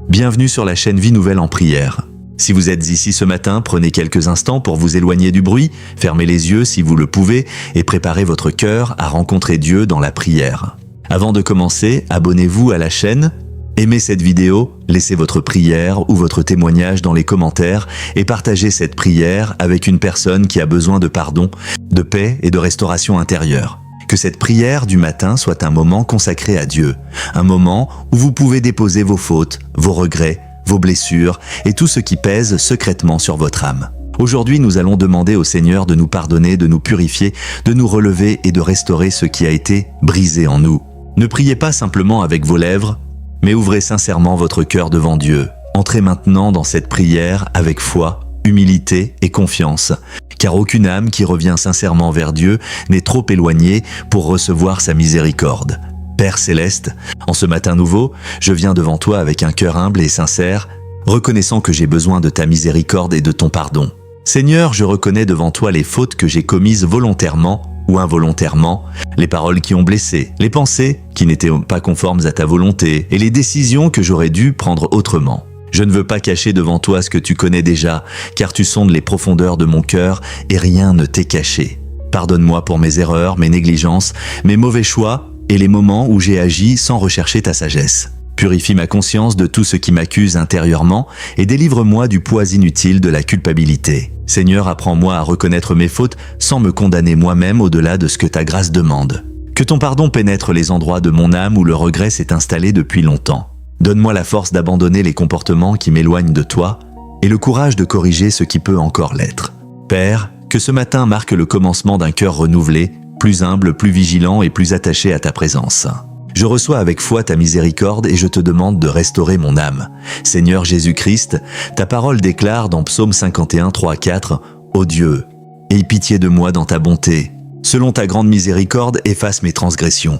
Bienvenue sur la chaîne Vie Nouvelle en prière. Si vous êtes ici ce matin, prenez quelques instants pour vous éloigner du bruit, fermez les yeux si vous le pouvez et préparez votre cœur à rencontrer Dieu dans la prière. Avant de commencer, abonnez-vous à la chaîne, aimez cette vidéo, laissez votre prière ou votre témoignage dans les commentaires et partagez cette prière avec une personne qui a besoin de pardon, de paix et de restauration intérieure. Que cette prière du matin soit un moment consacré à Dieu, un moment où vous pouvez déposer vos fautes, vos regrets, vos blessures et tout ce qui pèse secrètement sur votre âme. Aujourd'hui, nous allons demander au Seigneur de nous pardonner, de nous purifier, de nous relever et de restaurer ce qui a été brisé en nous. Ne priez pas simplement avec vos lèvres, mais ouvrez sincèrement votre cœur devant Dieu. Entrez maintenant dans cette prière avec foi, humilité et confiance, car aucune âme qui revient sincèrement vers Dieu n'est trop éloignée pour recevoir sa miséricorde. Père Céleste, en ce matin nouveau, je viens devant toi avec un cœur humble et sincère, reconnaissant que j'ai besoin de ta miséricorde et de ton pardon. Seigneur, je reconnais devant toi les fautes que j'ai commises volontairement ou involontairement, les paroles qui ont blessé, les pensées qui n'étaient pas conformes à ta volonté et les décisions que j'aurais dû prendre autrement. Je ne veux pas cacher devant toi ce que tu connais déjà, car tu sondes les profondeurs de mon cœur et rien ne t'est caché. Pardonne-moi pour mes erreurs, mes négligences, mes mauvais choix et les moments où j'ai agi sans rechercher ta sagesse. Purifie ma conscience de tout ce qui m'accuse intérieurement et délivre-moi du poids inutile de la culpabilité. Seigneur, apprends-moi à reconnaître mes fautes sans me condamner moi-même au-delà de ce que ta grâce demande. Que ton pardon pénètre les endroits de mon âme où le regret s'est installé depuis longtemps. Donne-moi la force d'abandonner les comportements qui m'éloignent de toi et le courage de corriger ce qui peut encore l'être. Père, que ce matin marque le commencement d'un cœur renouvelé, plus humble, plus vigilant et plus attaché à ta présence. Je reçois avec foi ta miséricorde et je te demande de restaurer mon âme. Seigneur Jésus-Christ, ta parole déclare dans Psaume 51, 3, 4, « Ô Dieu, aie pitié de moi dans ta bonté. Selon ta grande miséricorde, efface mes transgressions. »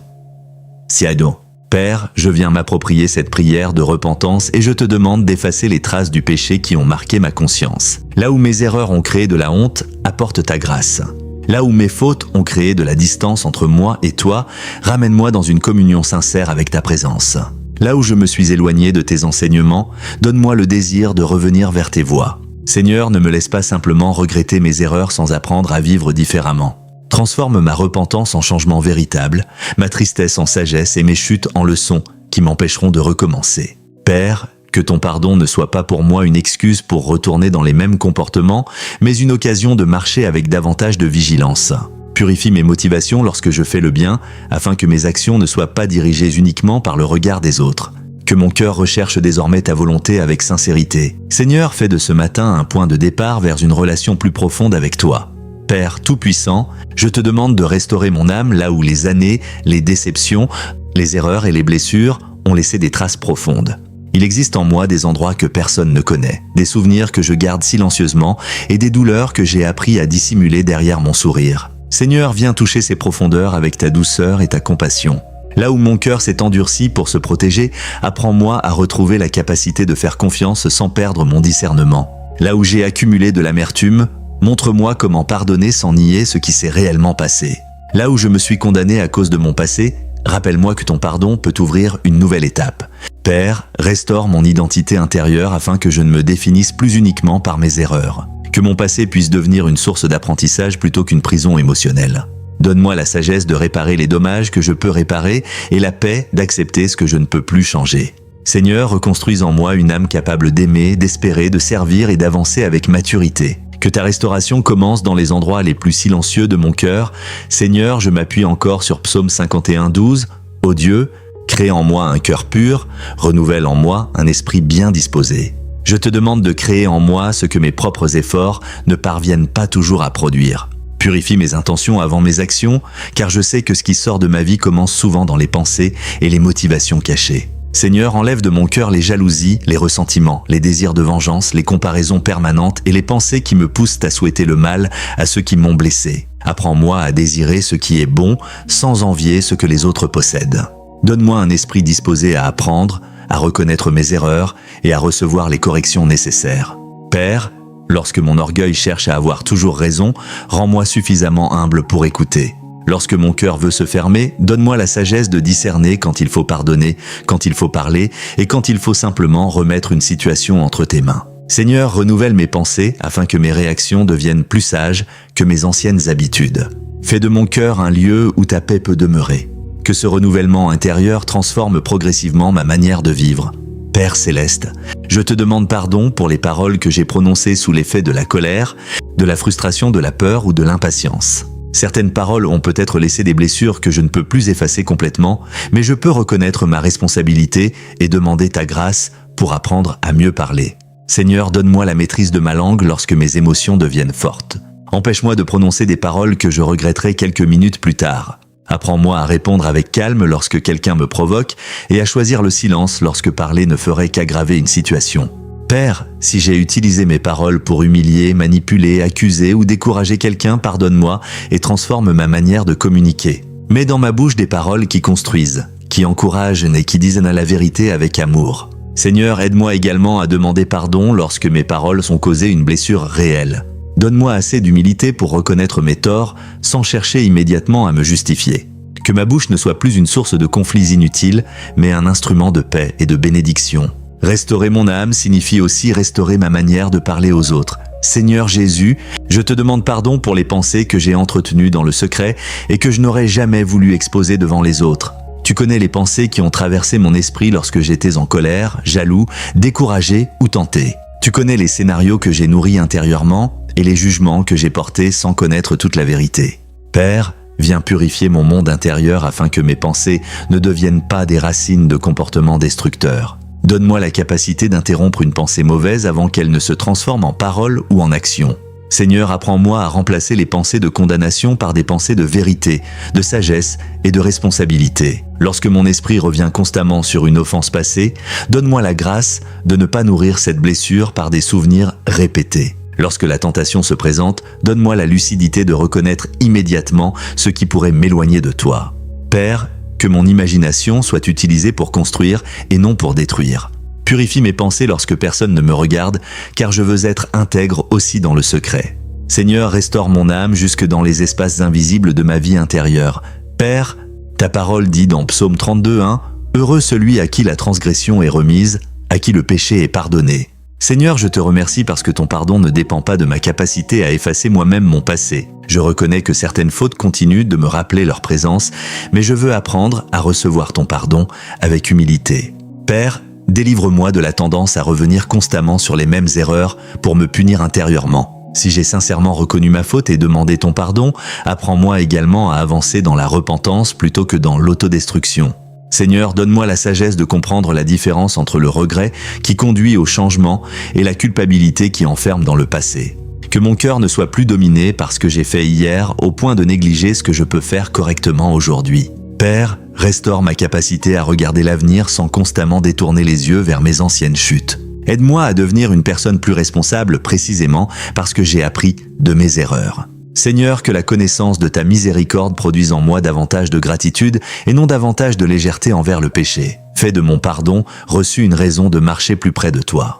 Siado. Père, je viens m'approprier cette prière de repentance et je te demande d'effacer les traces du péché qui ont marqué ma conscience. Là où mes erreurs ont créé de la honte, apporte ta grâce. Là où mes fautes ont créé de la distance entre moi et toi, ramène-moi dans une communion sincère avec ta présence. Là où je me suis éloigné de tes enseignements, donne-moi le désir de revenir vers tes voies. Seigneur, ne me laisse pas simplement regretter mes erreurs sans apprendre à vivre différemment. Transforme ma repentance en changement véritable, ma tristesse en sagesse et mes chutes en leçons qui m'empêcheront de recommencer. Père, que ton pardon ne soit pas pour moi une excuse pour retourner dans les mêmes comportements, mais une occasion de marcher avec davantage de vigilance. Purifie mes motivations lorsque je fais le bien, afin que mes actions ne soient pas dirigées uniquement par le regard des autres. Que mon cœur recherche désormais ta volonté avec sincérité. Seigneur, fais de ce matin un point de départ vers une relation plus profonde avec toi. Père Tout-Puissant, je te demande de restaurer mon âme là où les années, les déceptions, les erreurs et les blessures ont laissé des traces profondes. Il existe en moi des endroits que personne ne connaît, des souvenirs que je garde silencieusement et des douleurs que j'ai appris à dissimuler derrière mon sourire. Seigneur, viens toucher ces profondeurs avec ta douceur et ta compassion. Là où mon cœur s'est endurci pour se protéger, apprends-moi à retrouver la capacité de faire confiance sans perdre mon discernement. Là où j'ai accumulé de l'amertume, montre-moi comment pardonner sans nier ce qui s'est réellement passé. Là où je me suis condamné à cause de mon passé, rappelle-moi que ton pardon peut ouvrir une nouvelle étape. Père, restaure mon identité intérieure afin que je ne me définisse plus uniquement par mes erreurs. Que mon passé puisse devenir une source d'apprentissage plutôt qu'une prison émotionnelle. Donne-moi la sagesse de réparer les dommages que je peux réparer et la paix d'accepter ce que je ne peux plus changer. Seigneur, reconstruis en moi une âme capable d'aimer, d'espérer, de servir et d'avancer avec maturité. Que ta restauration commence dans les endroits les plus silencieux de mon cœur. Seigneur, je m'appuie encore sur Psaume 51, 12. Ô Dieu, crée en moi un cœur pur, renouvelle en moi un esprit bien disposé. Je te demande de créer en moi ce que mes propres efforts ne parviennent pas toujours à produire. Purifie mes intentions avant mes actions, car je sais que ce qui sort de ma vie commence souvent dans les pensées et les motivations cachées. Seigneur, enlève de mon cœur les jalousies, les ressentiments, les désirs de vengeance, les comparaisons permanentes et les pensées qui me poussent à souhaiter le mal à ceux qui m'ont blessé. Apprends-moi à désirer ce qui est bon sans envier ce que les autres possèdent. Donne-moi un esprit disposé à apprendre, à reconnaître mes erreurs et à recevoir les corrections nécessaires. Père, lorsque mon orgueil cherche à avoir toujours raison, rends-moi suffisamment humble pour écouter. Lorsque mon cœur veut se fermer, donne-moi la sagesse de discerner quand il faut pardonner, quand il faut parler et quand il faut simplement remettre une situation entre tes mains. Seigneur, renouvelle mes pensées afin que mes réactions deviennent plus sages que mes anciennes habitudes. Fais de mon cœur un lieu où ta paix peut demeurer. Que ce renouvellement intérieur transforme progressivement ma manière de vivre. Père Céleste, je te demande pardon pour les paroles que j'ai prononcées sous l'effet de la colère, de la frustration, de la peur ou de l'impatience. Certaines paroles ont peut-être laissé des blessures que je ne peux plus effacer complètement, mais je peux reconnaître ma responsabilité et demander ta grâce pour apprendre à mieux parler. Seigneur, donne-moi la maîtrise de ma langue lorsque mes émotions deviennent fortes. Empêche-moi de prononcer des paroles que je regretterai quelques minutes plus tard. Apprends-moi à répondre avec calme lorsque quelqu'un me provoque et à choisir le silence lorsque parler ne ferait qu'aggraver une situation. Père, si j'ai utilisé mes paroles pour humilier, manipuler, accuser ou décourager quelqu'un, pardonne-moi et transforme ma manière de communiquer. Mets dans ma bouche des paroles qui construisent, qui encouragent et qui disent la vérité avec amour. Seigneur, aide-moi également à demander pardon lorsque mes paroles ont causé une blessure réelle. Donne-moi assez d'humilité pour reconnaître mes torts sans chercher immédiatement à me justifier. Que ma bouche ne soit plus une source de conflits inutiles, mais un instrument de paix et de bénédiction. Restaurer mon âme signifie aussi restaurer ma manière de parler aux autres. Seigneur Jésus, je te demande pardon pour les pensées que j'ai entretenues dans le secret et que je n'aurais jamais voulu exposer devant les autres. Tu connais les pensées qui ont traversé mon esprit lorsque j'étais en colère, jaloux, découragé ou tenté. Tu connais les scénarios que j'ai nourris intérieurement et les jugements que j'ai portés sans connaître toute la vérité. Père, viens purifier mon monde intérieur afin que mes pensées ne deviennent pas des racines de comportements destructeurs. Donne-moi la capacité d'interrompre une pensée mauvaise avant qu'elle ne se transforme en parole ou en action. Seigneur, apprends-moi à remplacer les pensées de condamnation par des pensées de vérité, de sagesse et de responsabilité. Lorsque mon esprit revient constamment sur une offense passée, donne-moi la grâce de ne pas nourrir cette blessure par des souvenirs répétés. Lorsque la tentation se présente, donne-moi la lucidité de reconnaître immédiatement ce qui pourrait m'éloigner de toi. Père, que mon imagination soit utilisée pour construire et non pour détruire. Purifie mes pensées lorsque personne ne me regarde, car je veux être intègre aussi dans le secret. Seigneur, restaure mon âme jusque dans les espaces invisibles de ma vie intérieure. Père, ta parole dit dans Psaume 32:1, « Heureux celui à qui la transgression est remise, à qui le péché est pardonné. » Seigneur, je te remercie parce que ton pardon ne dépend pas de ma capacité à effacer moi-même mon passé. Je reconnais que certaines fautes continuent de me rappeler leur présence, mais je veux apprendre à recevoir ton pardon avec humilité. Père, délivre-moi de la tendance à revenir constamment sur les mêmes erreurs pour me punir intérieurement. Si j'ai sincèrement reconnu ma faute et demandé ton pardon, apprends-moi également à avancer dans la repentance plutôt que dans l'autodestruction. Seigneur, donne-moi la sagesse de comprendre la différence entre le regret qui conduit au changement et la culpabilité qui enferme dans le passé. Que mon cœur ne soit plus dominé par ce que j'ai fait hier au point de négliger ce que je peux faire correctement aujourd'hui. Père, restaure ma capacité à regarder l'avenir sans constamment détourner les yeux vers mes anciennes chutes. Aide-moi à devenir une personne plus responsable précisément parce que j'ai appris de mes erreurs. Seigneur, que la connaissance de ta miséricorde produise en moi davantage de gratitude et non davantage de légèreté envers le péché. Fais de mon pardon reçu une raison de marcher plus près de toi.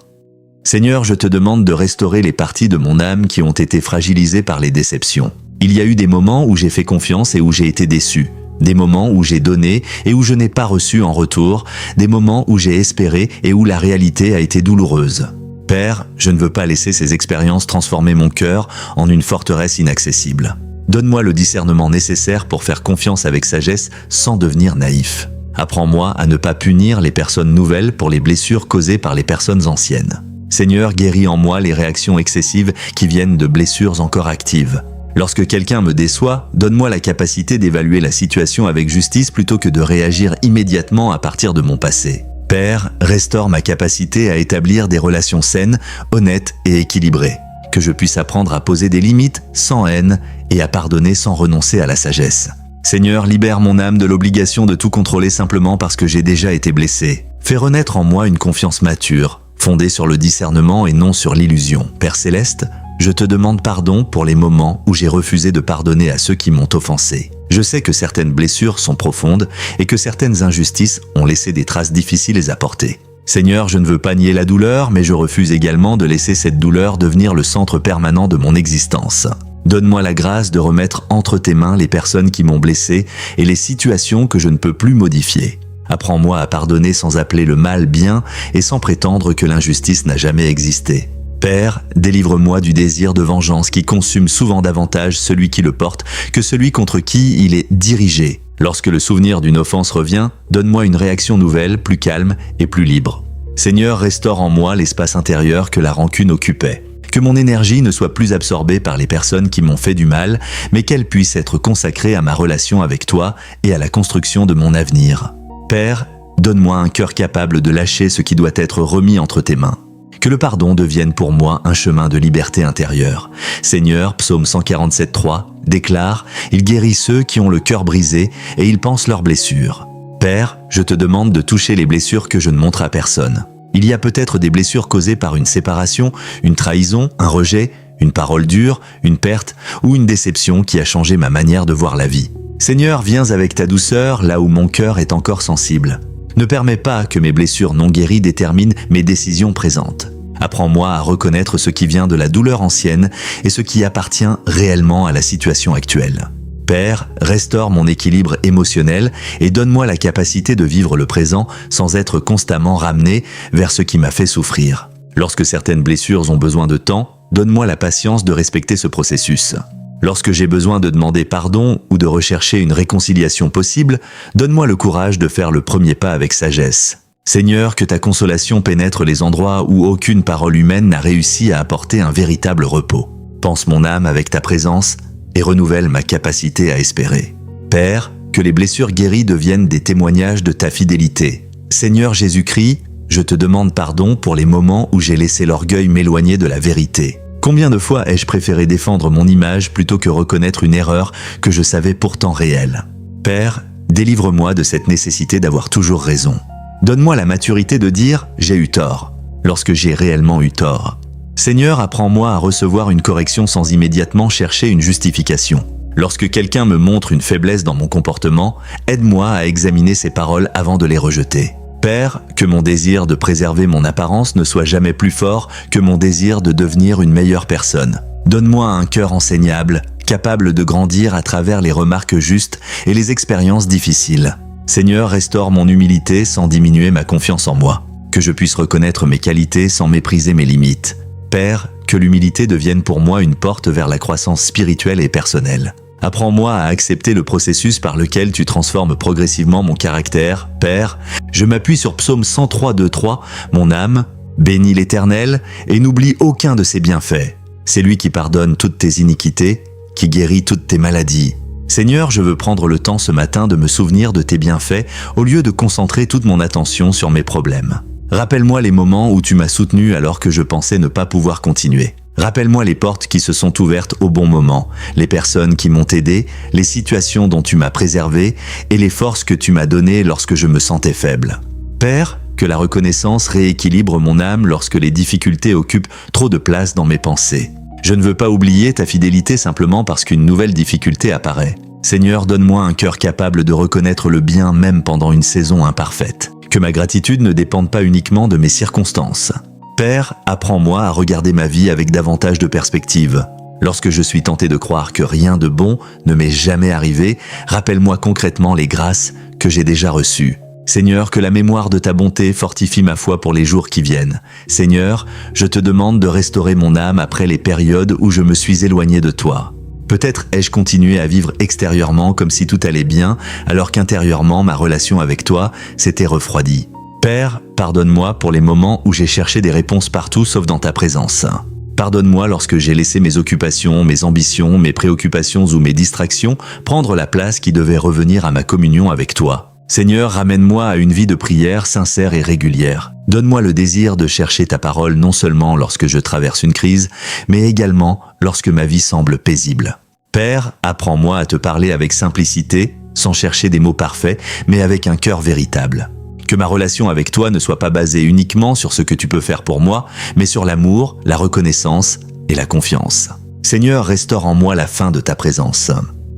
Seigneur, je te demande de restaurer les parties de mon âme qui ont été fragilisées par les déceptions. Il y a eu des moments où j'ai fait confiance et où j'ai été déçu. Des moments où j'ai donné et où je n'ai pas reçu en retour. Des moments où j'ai espéré et où la réalité a été douloureuse. Père, je ne veux pas laisser ces expériences transformer mon cœur en une forteresse inaccessible. Donne-moi le discernement nécessaire pour faire confiance avec sagesse sans devenir naïf. Apprends-moi à ne pas punir les personnes nouvelles pour les blessures causées par les personnes anciennes. Seigneur, guéris en moi les réactions excessives qui viennent de blessures encore actives. Lorsque quelqu'un me déçoit, donne-moi la capacité d'évaluer la situation avec justice plutôt que de réagir immédiatement à partir de mon passé. Père, restaure ma capacité à établir des relations saines, honnêtes et équilibrées. Que je puisse apprendre à poser des limites sans haine et à pardonner sans renoncer à la sagesse. Seigneur, libère mon âme de l'obligation de tout contrôler simplement parce que j'ai déjà été blessé. Fais renaître en moi une confiance mature, fondée sur le discernement et non sur l'illusion. Père Céleste, je te demande pardon pour les moments où j'ai refusé de pardonner à ceux qui m'ont offensé. Je sais que certaines blessures sont profondes et que certaines injustices ont laissé des traces difficiles à porter. Seigneur, je ne veux pas nier la douleur, mais je refuse également de laisser cette douleur devenir le centre permanent de mon existence. Donne-moi la grâce de remettre entre tes mains les personnes qui m'ont blessé et les situations que je ne peux plus modifier. Apprends-moi à pardonner sans appeler le mal bien et sans prétendre que l'injustice n'a jamais existé. Père, délivre-moi du désir de vengeance qui consume souvent davantage celui qui le porte que celui contre qui il est dirigé. Lorsque le souvenir d'une offense revient, donne-moi une réaction nouvelle, plus calme et plus libre. Seigneur, restaure en moi l'espace intérieur que la rancune occupait. Que mon énergie ne soit plus absorbée par les personnes qui m'ont fait du mal, mais qu'elle puisse être consacrée à ma relation avec toi et à la construction de mon avenir. Père, donne-moi un cœur capable de lâcher ce qui doit être remis entre tes mains. Que le pardon devienne pour moi un chemin de liberté intérieure. Seigneur, psaume 147.3, déclare « Il guérit ceux qui ont le cœur brisé et ils pansent leurs blessures ». Père, je te demande de toucher les blessures que je ne montre à personne. Il y a peut-être des blessures causées par une séparation, une trahison, un rejet, une parole dure, une perte ou une déception qui a changé ma manière de voir la vie. Seigneur, viens avec ta douceur là où mon cœur est encore sensible. Ne permets pas que mes blessures non guéries déterminent mes décisions présentes. Apprends-moi à reconnaître ce qui vient de la douleur ancienne et ce qui appartient réellement à la situation actuelle. Père, restaure mon équilibre émotionnel et donne-moi la capacité de vivre le présent sans être constamment ramené vers ce qui m'a fait souffrir. Lorsque certaines blessures ont besoin de temps, donne-moi la patience de respecter ce processus. Lorsque j'ai besoin de demander pardon ou de rechercher une réconciliation possible, donne-moi le courage de faire le premier pas avec sagesse. Seigneur, que ta consolation pénètre les endroits où aucune parole humaine n'a réussi à apporter un véritable repos. Pense mon âme avec ta présence et renouvelle ma capacité à espérer. Père, que les blessures guéries deviennent des témoignages de ta fidélité. Seigneur Jésus-Christ, je te demande pardon pour les moments où j'ai laissé l'orgueil m'éloigner de la vérité. Combien de fois ai-je préféré défendre mon image plutôt que reconnaître une erreur que je savais pourtant réelle? Père, délivre-moi de cette nécessité d'avoir toujours raison. Donne-moi la maturité de dire « j'ai eu tort » lorsque j'ai réellement eu tort. Seigneur, apprends-moi à recevoir une correction sans immédiatement chercher une justification. Lorsque quelqu'un me montre une faiblesse dans mon comportement, aide-moi à examiner ses paroles avant de les rejeter. Père, que mon désir de préserver mon apparence ne soit jamais plus fort que mon désir de devenir une meilleure personne. Donne-moi un cœur enseignable, capable de grandir à travers les remarques justes et les expériences difficiles. Seigneur, restaure mon humilité sans diminuer ma confiance en moi. Que je puisse reconnaître mes qualités sans mépriser mes limites. Père, que l'humilité devienne pour moi une porte vers la croissance spirituelle et personnelle. Apprends-moi à accepter le processus par lequel tu transformes progressivement mon caractère. Père, je m'appuie sur psaume 103.2.3, mon âme, bénis l'Éternel et n'oublie aucun de ses bienfaits. C'est lui qui pardonne toutes tes iniquités, qui guérit toutes tes maladies. Seigneur, je veux prendre le temps ce matin de me souvenir de tes bienfaits au lieu de concentrer toute mon attention sur mes problèmes. Rappelle-moi les moments où tu m'as soutenu alors que je pensais ne pas pouvoir continuer. Rappelle-moi les portes qui se sont ouvertes au bon moment, les personnes qui m'ont aidé, les situations dont tu m'as préservé et les forces que tu m'as données lorsque je me sentais faible. Père, que la reconnaissance rééquilibre mon âme lorsque les difficultés occupent trop de place dans mes pensées. Je ne veux pas oublier ta fidélité simplement parce qu'une nouvelle difficulté apparaît. Seigneur, donne-moi un cœur capable de reconnaître le bien même pendant une saison imparfaite. Que ma gratitude ne dépende pas uniquement de mes circonstances. Père, apprends-moi à regarder ma vie avec davantage de perspective. Lorsque je suis tenté de croire que rien de bon ne m'est jamais arrivé, rappelle-moi concrètement les grâces que j'ai déjà reçues. Seigneur, que la mémoire de ta bonté fortifie ma foi pour les jours qui viennent. Seigneur, je te demande de restaurer mon âme après les périodes où je me suis éloigné de toi. Peut-être ai-je continué à vivre extérieurement comme si tout allait bien, alors qu'intérieurement ma relation avec toi s'était refroidie. Père, pardonne-moi pour les moments où j'ai cherché des réponses partout sauf dans ta présence. Pardonne-moi lorsque j'ai laissé mes occupations, mes ambitions, mes préoccupations ou mes distractions prendre la place qui devait revenir à ma communion avec toi. Seigneur, ramène-moi à une vie de prière sincère et régulière. Donne-moi le désir de chercher ta parole non seulement lorsque je traverse une crise, mais également lorsque ma vie semble paisible. Père, apprends-moi à te parler avec simplicité, sans chercher des mots parfaits, mais avec un cœur véritable. Que ma relation avec toi ne soit pas basée uniquement sur ce que tu peux faire pour moi, mais sur l'amour, la reconnaissance et la confiance. Seigneur, restaure en moi la faim de ta présence.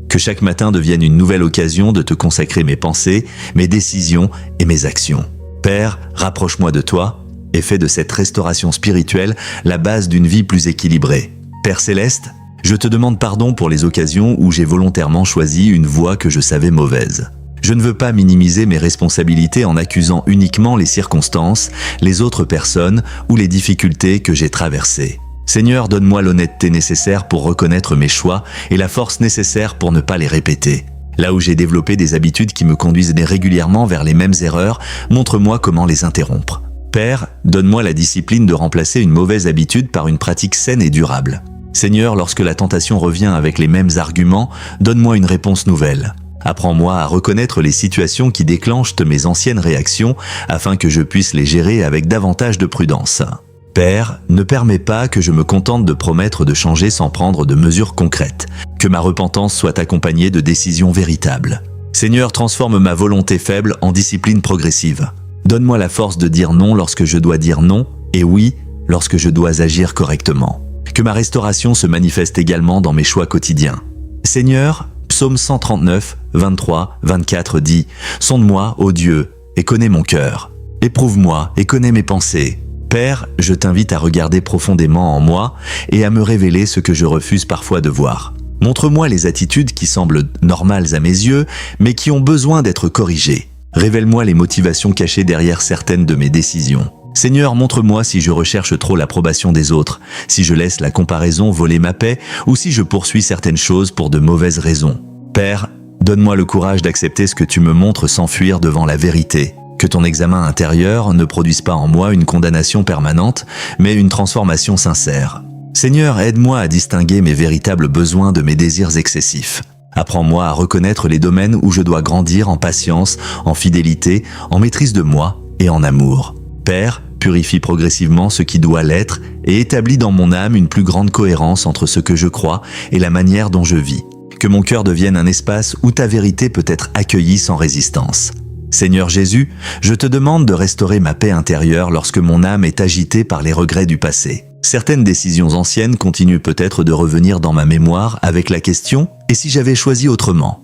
Que chaque matin devienne une nouvelle occasion de te consacrer mes pensées, mes décisions et mes actions. Père, rapproche-moi de toi et fais de cette restauration spirituelle la base d'une vie plus équilibrée. Père céleste, Je te demande pardon pour les occasions où j'ai volontairement choisi une voie que je savais mauvaise. Je ne veux pas minimiser mes responsabilités en accusant uniquement les circonstances, les autres personnes ou les difficultés que j'ai traversées. Seigneur, donne-moi l'honnêteté nécessaire pour reconnaître mes choix et la force nécessaire pour ne pas les répéter. Là où j'ai développé des habitudes qui me conduisent régulièrement vers les mêmes erreurs, montre-moi comment les interrompre. Père, donne-moi la discipline de remplacer une mauvaise habitude par une pratique saine et durable. Seigneur, lorsque la tentation revient avec les mêmes arguments, donne-moi une réponse nouvelle. Apprends-moi à reconnaître les situations qui déclenchent mes anciennes réactions afin que je puisse les gérer avec davantage de prudence. Père, ne permets pas que je me contente de promettre de changer sans prendre de mesures concrètes, que ma repentance soit accompagnée de décisions véritables. Seigneur, transforme ma volonté faible en discipline progressive. Donne-moi la force de dire non lorsque je dois dire non et oui lorsque je dois agir correctement. Que ma restauration se manifeste également dans mes choix quotidiens. Seigneur, Psaume 139, 23, 24 dit « Sonde-moi, ô Dieu, et connais mon cœur. Éprouve-moi et connais mes pensées. Père, je t'invite à regarder profondément en moi et à me révéler ce que je refuse parfois de voir. Montre-moi les attitudes qui semblent normales à mes yeux, mais qui ont besoin d'être corrigées. Révèle-moi les motivations cachées derrière certaines de mes décisions. Seigneur, montre-moi si je recherche trop l'approbation des autres, si je laisse la comparaison voler ma paix ou si je poursuis certaines choses pour de mauvaises raisons. Père, donne-moi le courage d'accepter ce que tu me montres sans fuir devant la vérité. Que ton examen intérieur ne produise pas en moi une condamnation permanente, mais une transformation sincère. Seigneur, aide-moi à distinguer mes véritables besoins de mes désirs excessifs. Apprends-moi à reconnaître les domaines où je dois grandir en patience, en fidélité, en maîtrise de moi et en amour. Père, purifie progressivement ce qui doit l'être et établis dans mon âme une plus grande cohérence entre ce que je crois et la manière dont je vis. Que mon cœur devienne un espace où ta vérité peut être accueillie sans résistance. Seigneur Jésus, je te demande de restaurer ma paix intérieure lorsque mon âme est agitée par les regrets du passé. Certaines décisions anciennes continuent peut-être de revenir dans ma mémoire avec la question « Et si j'avais choisi autrement ?»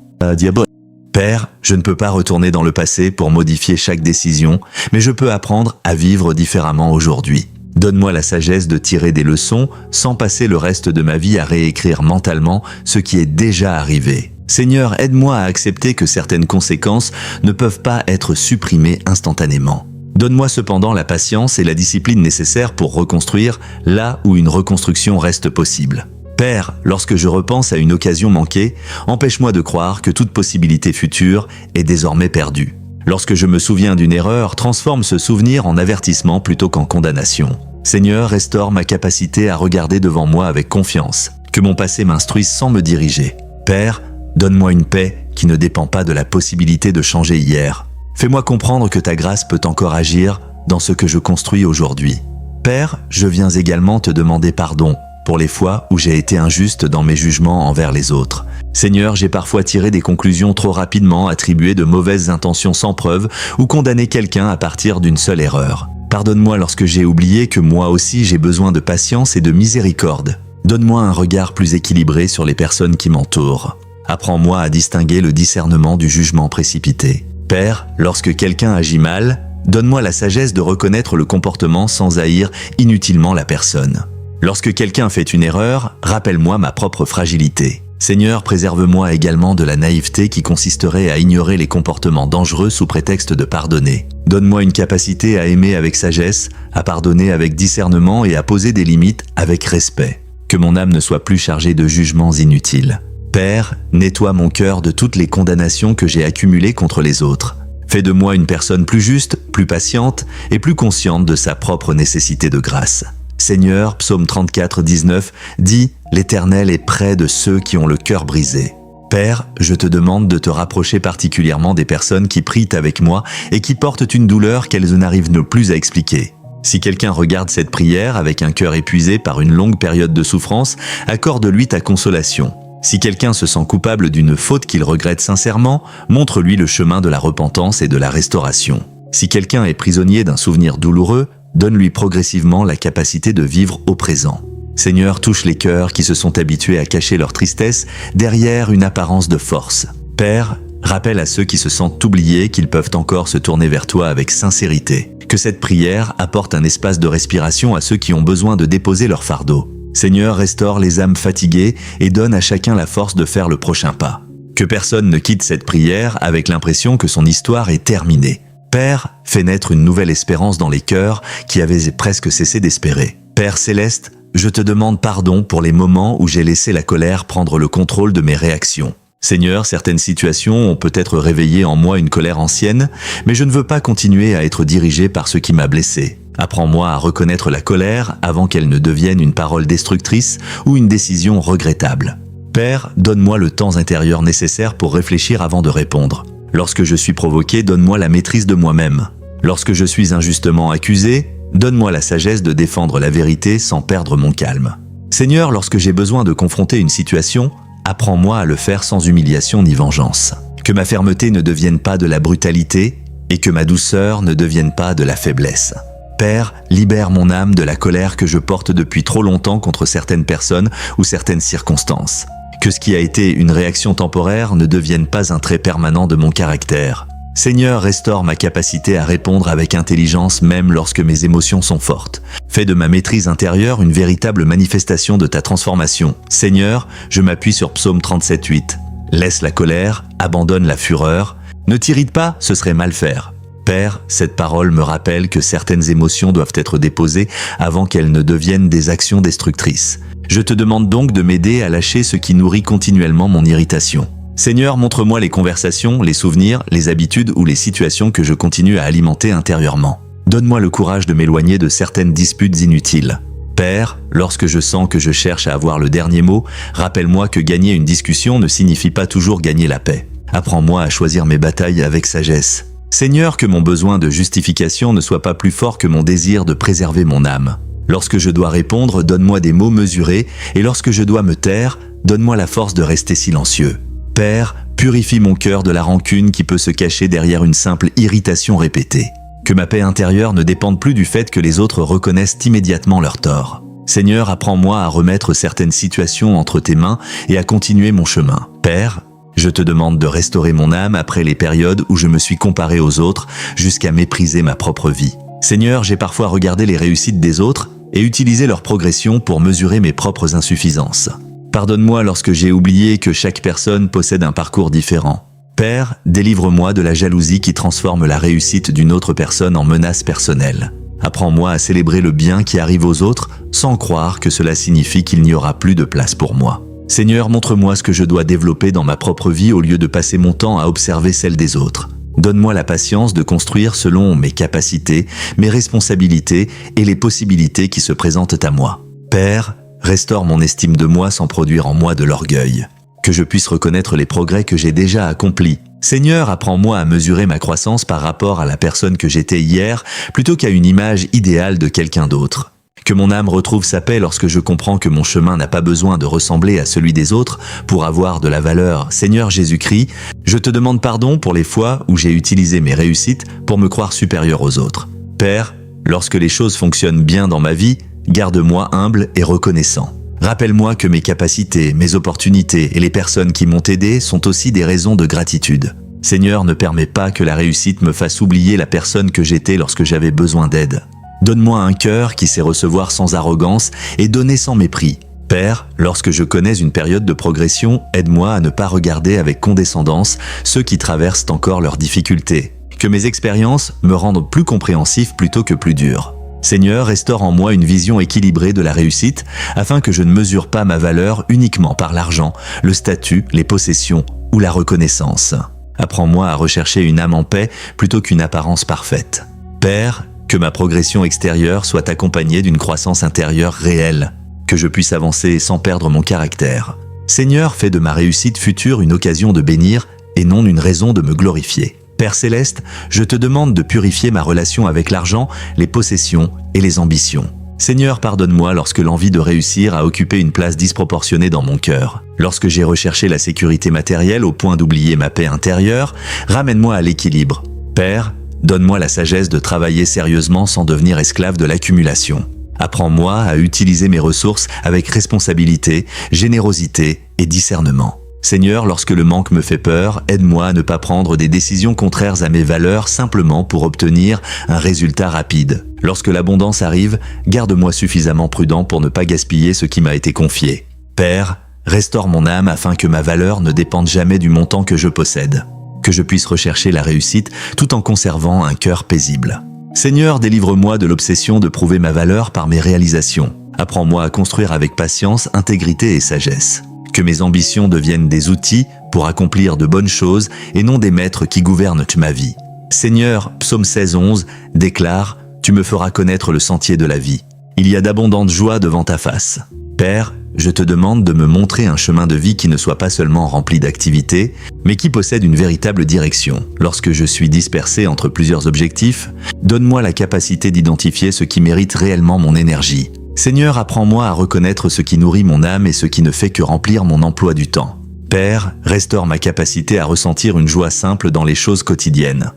Père, je ne peux pas retourner dans le passé pour modifier chaque décision, mais je peux apprendre à vivre différemment aujourd'hui. Donne-moi la sagesse de tirer des leçons sans passer le reste de ma vie à réécrire mentalement ce qui est déjà arrivé. Seigneur, aide-moi à accepter que certaines conséquences ne peuvent pas être supprimées instantanément. Donne-moi cependant la patience et la discipline nécessaires pour reconstruire là où une reconstruction reste possible. Père, lorsque je repense à une occasion manquée, empêche-moi de croire que toute possibilité future est désormais perdue. Lorsque je me souviens d'une erreur, transforme ce souvenir en avertissement plutôt qu'en condamnation. Seigneur, restaure ma capacité à regarder devant moi avec confiance, que mon passé m'instruise sans me diriger. Père, donne-moi une paix qui ne dépend pas de la possibilité de changer hier. Fais-moi comprendre que ta grâce peut encore agir dans ce que je construis aujourd'hui. Père, je viens également te demander pardon pour les fois où j'ai été injuste dans mes jugements envers les autres. Seigneur, j'ai parfois tiré des conclusions trop rapidement, attribué de mauvaises intentions sans preuve ou condamné quelqu'un à partir d'une seule erreur. Pardonne-moi lorsque j'ai oublié que moi aussi j'ai besoin de patience et de miséricorde. Donne-moi un regard plus équilibré sur les personnes qui m'entourent. Apprends-moi à distinguer le discernement du jugement précipité. Père, lorsque quelqu'un agit mal, donne-moi la sagesse de reconnaître le comportement sans haïr inutilement la personne. Lorsque quelqu'un fait une erreur, rappelle-moi ma propre fragilité. Seigneur, préserve-moi également de la naïveté qui consisterait à ignorer les comportements dangereux sous prétexte de pardonner. Donne-moi une capacité à aimer avec sagesse, à pardonner avec discernement et à poser des limites avec respect. Que mon âme ne soit plus chargée de jugements inutiles. Père, nettoie mon cœur de toutes les condamnations que j'ai accumulées contre les autres. Fais de moi une personne plus juste, plus patiente et plus consciente de sa propre nécessité de grâce. Seigneur, Psaume 34, 19, dit « L'Éternel est près de ceux qui ont le cœur brisé ». Père, je te demande de te rapprocher particulièrement des personnes qui prient avec moi et qui portent une douleur qu'elles n'arrivent plus à expliquer. Si quelqu'un regarde cette prière avec un cœur épuisé par une longue période de souffrance, accorde-lui ta consolation. Si quelqu'un se sent coupable d'une faute qu'il regrette sincèrement, montre-lui le chemin de la repentance et de la restauration. Si quelqu'un est prisonnier d'un souvenir douloureux, donne-lui progressivement la capacité de vivre au présent. Seigneur, touche les cœurs qui se sont habitués à cacher leur tristesse derrière une apparence de force. Père, rappelle à ceux qui se sentent oubliés qu'ils peuvent encore se tourner vers toi avec sincérité. Que cette prière apporte un espace de respiration à ceux qui ont besoin de déposer leur fardeau. Seigneur, restaure les âmes fatiguées et donne à chacun la force de faire le prochain pas. Que personne ne quitte cette prière avec l'impression que son histoire est terminée. Père, fais naître une nouvelle espérance dans les cœurs qui avaient presque cessé d'espérer. Père céleste, je te demande pardon pour les moments où j'ai laissé la colère prendre le contrôle de mes réactions. Seigneur, certaines situations ont peut-être réveillé en moi une colère ancienne, mais je ne veux pas continuer à être dirigé par ce qui m'a blessé. Apprends-moi à reconnaître la colère avant qu'elle ne devienne une parole destructrice ou une décision regrettable. Père, donne-moi le temps intérieur nécessaire pour réfléchir avant de répondre. Lorsque je suis provoqué, donne-moi la maîtrise de moi-même. Lorsque je suis injustement accusé, donne-moi la sagesse de défendre la vérité sans perdre mon calme. Seigneur, lorsque j'ai besoin de confronter une situation, apprends-moi à le faire sans humiliation ni vengeance. Que ma fermeté ne devienne pas de la brutalité et que ma douceur ne devienne pas de la faiblesse. Père, libère mon âme de la colère que je porte depuis trop longtemps contre certaines personnes ou certaines circonstances. Que ce qui a été une réaction temporaire ne devienne pas un trait permanent de mon caractère. Seigneur, restaure ma capacité à répondre avec intelligence même lorsque mes émotions sont fortes. Fais de ma maîtrise intérieure une véritable manifestation de ta transformation. Seigneur, je m'appuie sur Psaume 37:8. Laisse la colère, abandonne la fureur. Ne t'irrite pas, ce serait mal faire. Père, cette parole me rappelle que certaines émotions doivent être déposées avant qu'elles ne deviennent des actions destructrices. Je te demande donc de m'aider à lâcher ce qui nourrit continuellement mon irritation. Seigneur, montre-moi les conversations, les souvenirs, les habitudes ou les situations que je continue à alimenter intérieurement. Donne-moi le courage de m'éloigner de certaines disputes inutiles. Père, lorsque je sens que je cherche à avoir le dernier mot, rappelle-moi que gagner une discussion ne signifie pas toujours gagner la paix. Apprends-moi à choisir mes batailles avec sagesse. Seigneur, que mon besoin de justification ne soit pas plus fort que mon désir de préserver mon âme. Lorsque je dois répondre, donne-moi des mots mesurés, et lorsque je dois me taire, donne-moi la force de rester silencieux. Père, purifie mon cœur de la rancune qui peut se cacher derrière une simple irritation répétée. Que ma paix intérieure ne dépende plus du fait que les autres reconnaissent immédiatement leur tort. Seigneur, apprends-moi à remettre certaines situations entre tes mains et à continuer mon chemin. Père, je te demande de restaurer mon âme après les périodes où je me suis comparé aux autres jusqu'à mépriser ma propre vie. Seigneur, j'ai parfois regardé les réussites des autres et utilisé leur progression pour mesurer mes propres insuffisances. Pardonne-moi lorsque j'ai oublié que chaque personne possède un parcours différent. Père, délivre-moi de la jalousie qui transforme la réussite d'une autre personne en menace personnelle. Apprends-moi à célébrer le bien qui arrive aux autres sans croire que cela signifie qu'il n'y aura plus de place pour moi. Seigneur, montre-moi ce que je dois développer dans ma propre vie au lieu de passer mon temps à observer celle des autres. Donne-moi la patience de construire selon mes capacités, mes responsabilités et les possibilités qui se présentent à moi. Père, restaure mon estime de moi sans produire en moi de l'orgueil. Que je puisse reconnaître les progrès que j'ai déjà accomplis. Seigneur, apprends-moi à mesurer ma croissance par rapport à la personne que j'étais hier, plutôt qu'à une image idéale de quelqu'un d'autre. Que mon âme retrouve sa paix lorsque je comprends que mon chemin n'a pas besoin de ressembler à celui des autres pour avoir de la valeur. Seigneur Jésus-Christ, je te demande pardon pour les fois où j'ai utilisé mes réussites pour me croire supérieur aux autres. Père, lorsque les choses fonctionnent bien dans ma vie, garde-moi humble et reconnaissant. Rappelle-moi que mes capacités, mes opportunités et les personnes qui m'ont aidé sont aussi des raisons de gratitude. Seigneur, ne permets pas que la réussite me fasse oublier la personne que j'étais lorsque j'avais besoin d'aide. Donne-moi un cœur qui sait recevoir sans arrogance et donner sans mépris. Père, lorsque je connais une période de progression, aide-moi à ne pas regarder avec condescendance ceux qui traversent encore leurs difficultés. Que mes expériences me rendent plus compréhensif plutôt que plus dur. Seigneur, restaure en moi une vision équilibrée de la réussite afin que je ne mesure pas ma valeur uniquement par l'argent, le statut, les possessions ou la reconnaissance. Apprends-moi à rechercher une âme en paix plutôt qu'une apparence parfaite. Père, que ma progression extérieure soit accompagnée d'une croissance intérieure réelle, que je puisse avancer sans perdre mon caractère. Seigneur, fais de ma réussite future une occasion de bénir et non une raison de me glorifier. Père Céleste, je te demande de purifier ma relation avec l'argent, les possessions et les ambitions. Seigneur, pardonne-moi lorsque l'envie de réussir a occupé une place disproportionnée dans mon cœur. Lorsque j'ai recherché la sécurité matérielle au point d'oublier ma paix intérieure, ramène-moi à l'équilibre. Père, donne-moi la sagesse de travailler sérieusement sans devenir esclave de l'accumulation. Apprends-moi à utiliser mes ressources avec responsabilité, générosité et discernement. Seigneur, lorsque le manque me fait peur, aide-moi à ne pas prendre des décisions contraires à mes valeurs simplement pour obtenir un résultat rapide. Lorsque l'abondance arrive, garde-moi suffisamment prudent pour ne pas gaspiller ce qui m'a été confié. Père, restaure mon âme afin que ma valeur ne dépende jamais du montant que je possède. Que je puisse rechercher la réussite tout en conservant un cœur paisible. Seigneur, délivre-moi de l'obsession de prouver ma valeur par mes réalisations. Apprends-moi à construire avec patience, intégrité et sagesse. Que mes ambitions deviennent des outils pour accomplir de bonnes choses et non des maîtres qui gouvernent ma vie. Seigneur, psaume 16:11 déclare « Tu me feras connaître le sentier de la vie. Il y a d'abondantes joies devant ta face. » Père, je te demande de me montrer un chemin de vie qui ne soit pas seulement rempli d'activités, mais qui possède une véritable direction. Lorsque je suis dispersé entre plusieurs objectifs, donne-moi la capacité d'identifier ce qui mérite réellement mon énergie. Seigneur, apprends-moi à reconnaître ce qui nourrit mon âme et ce qui ne fait que remplir mon emploi du temps. Père, restaure ma capacité à ressentir une joie simple dans les choses quotidiennes.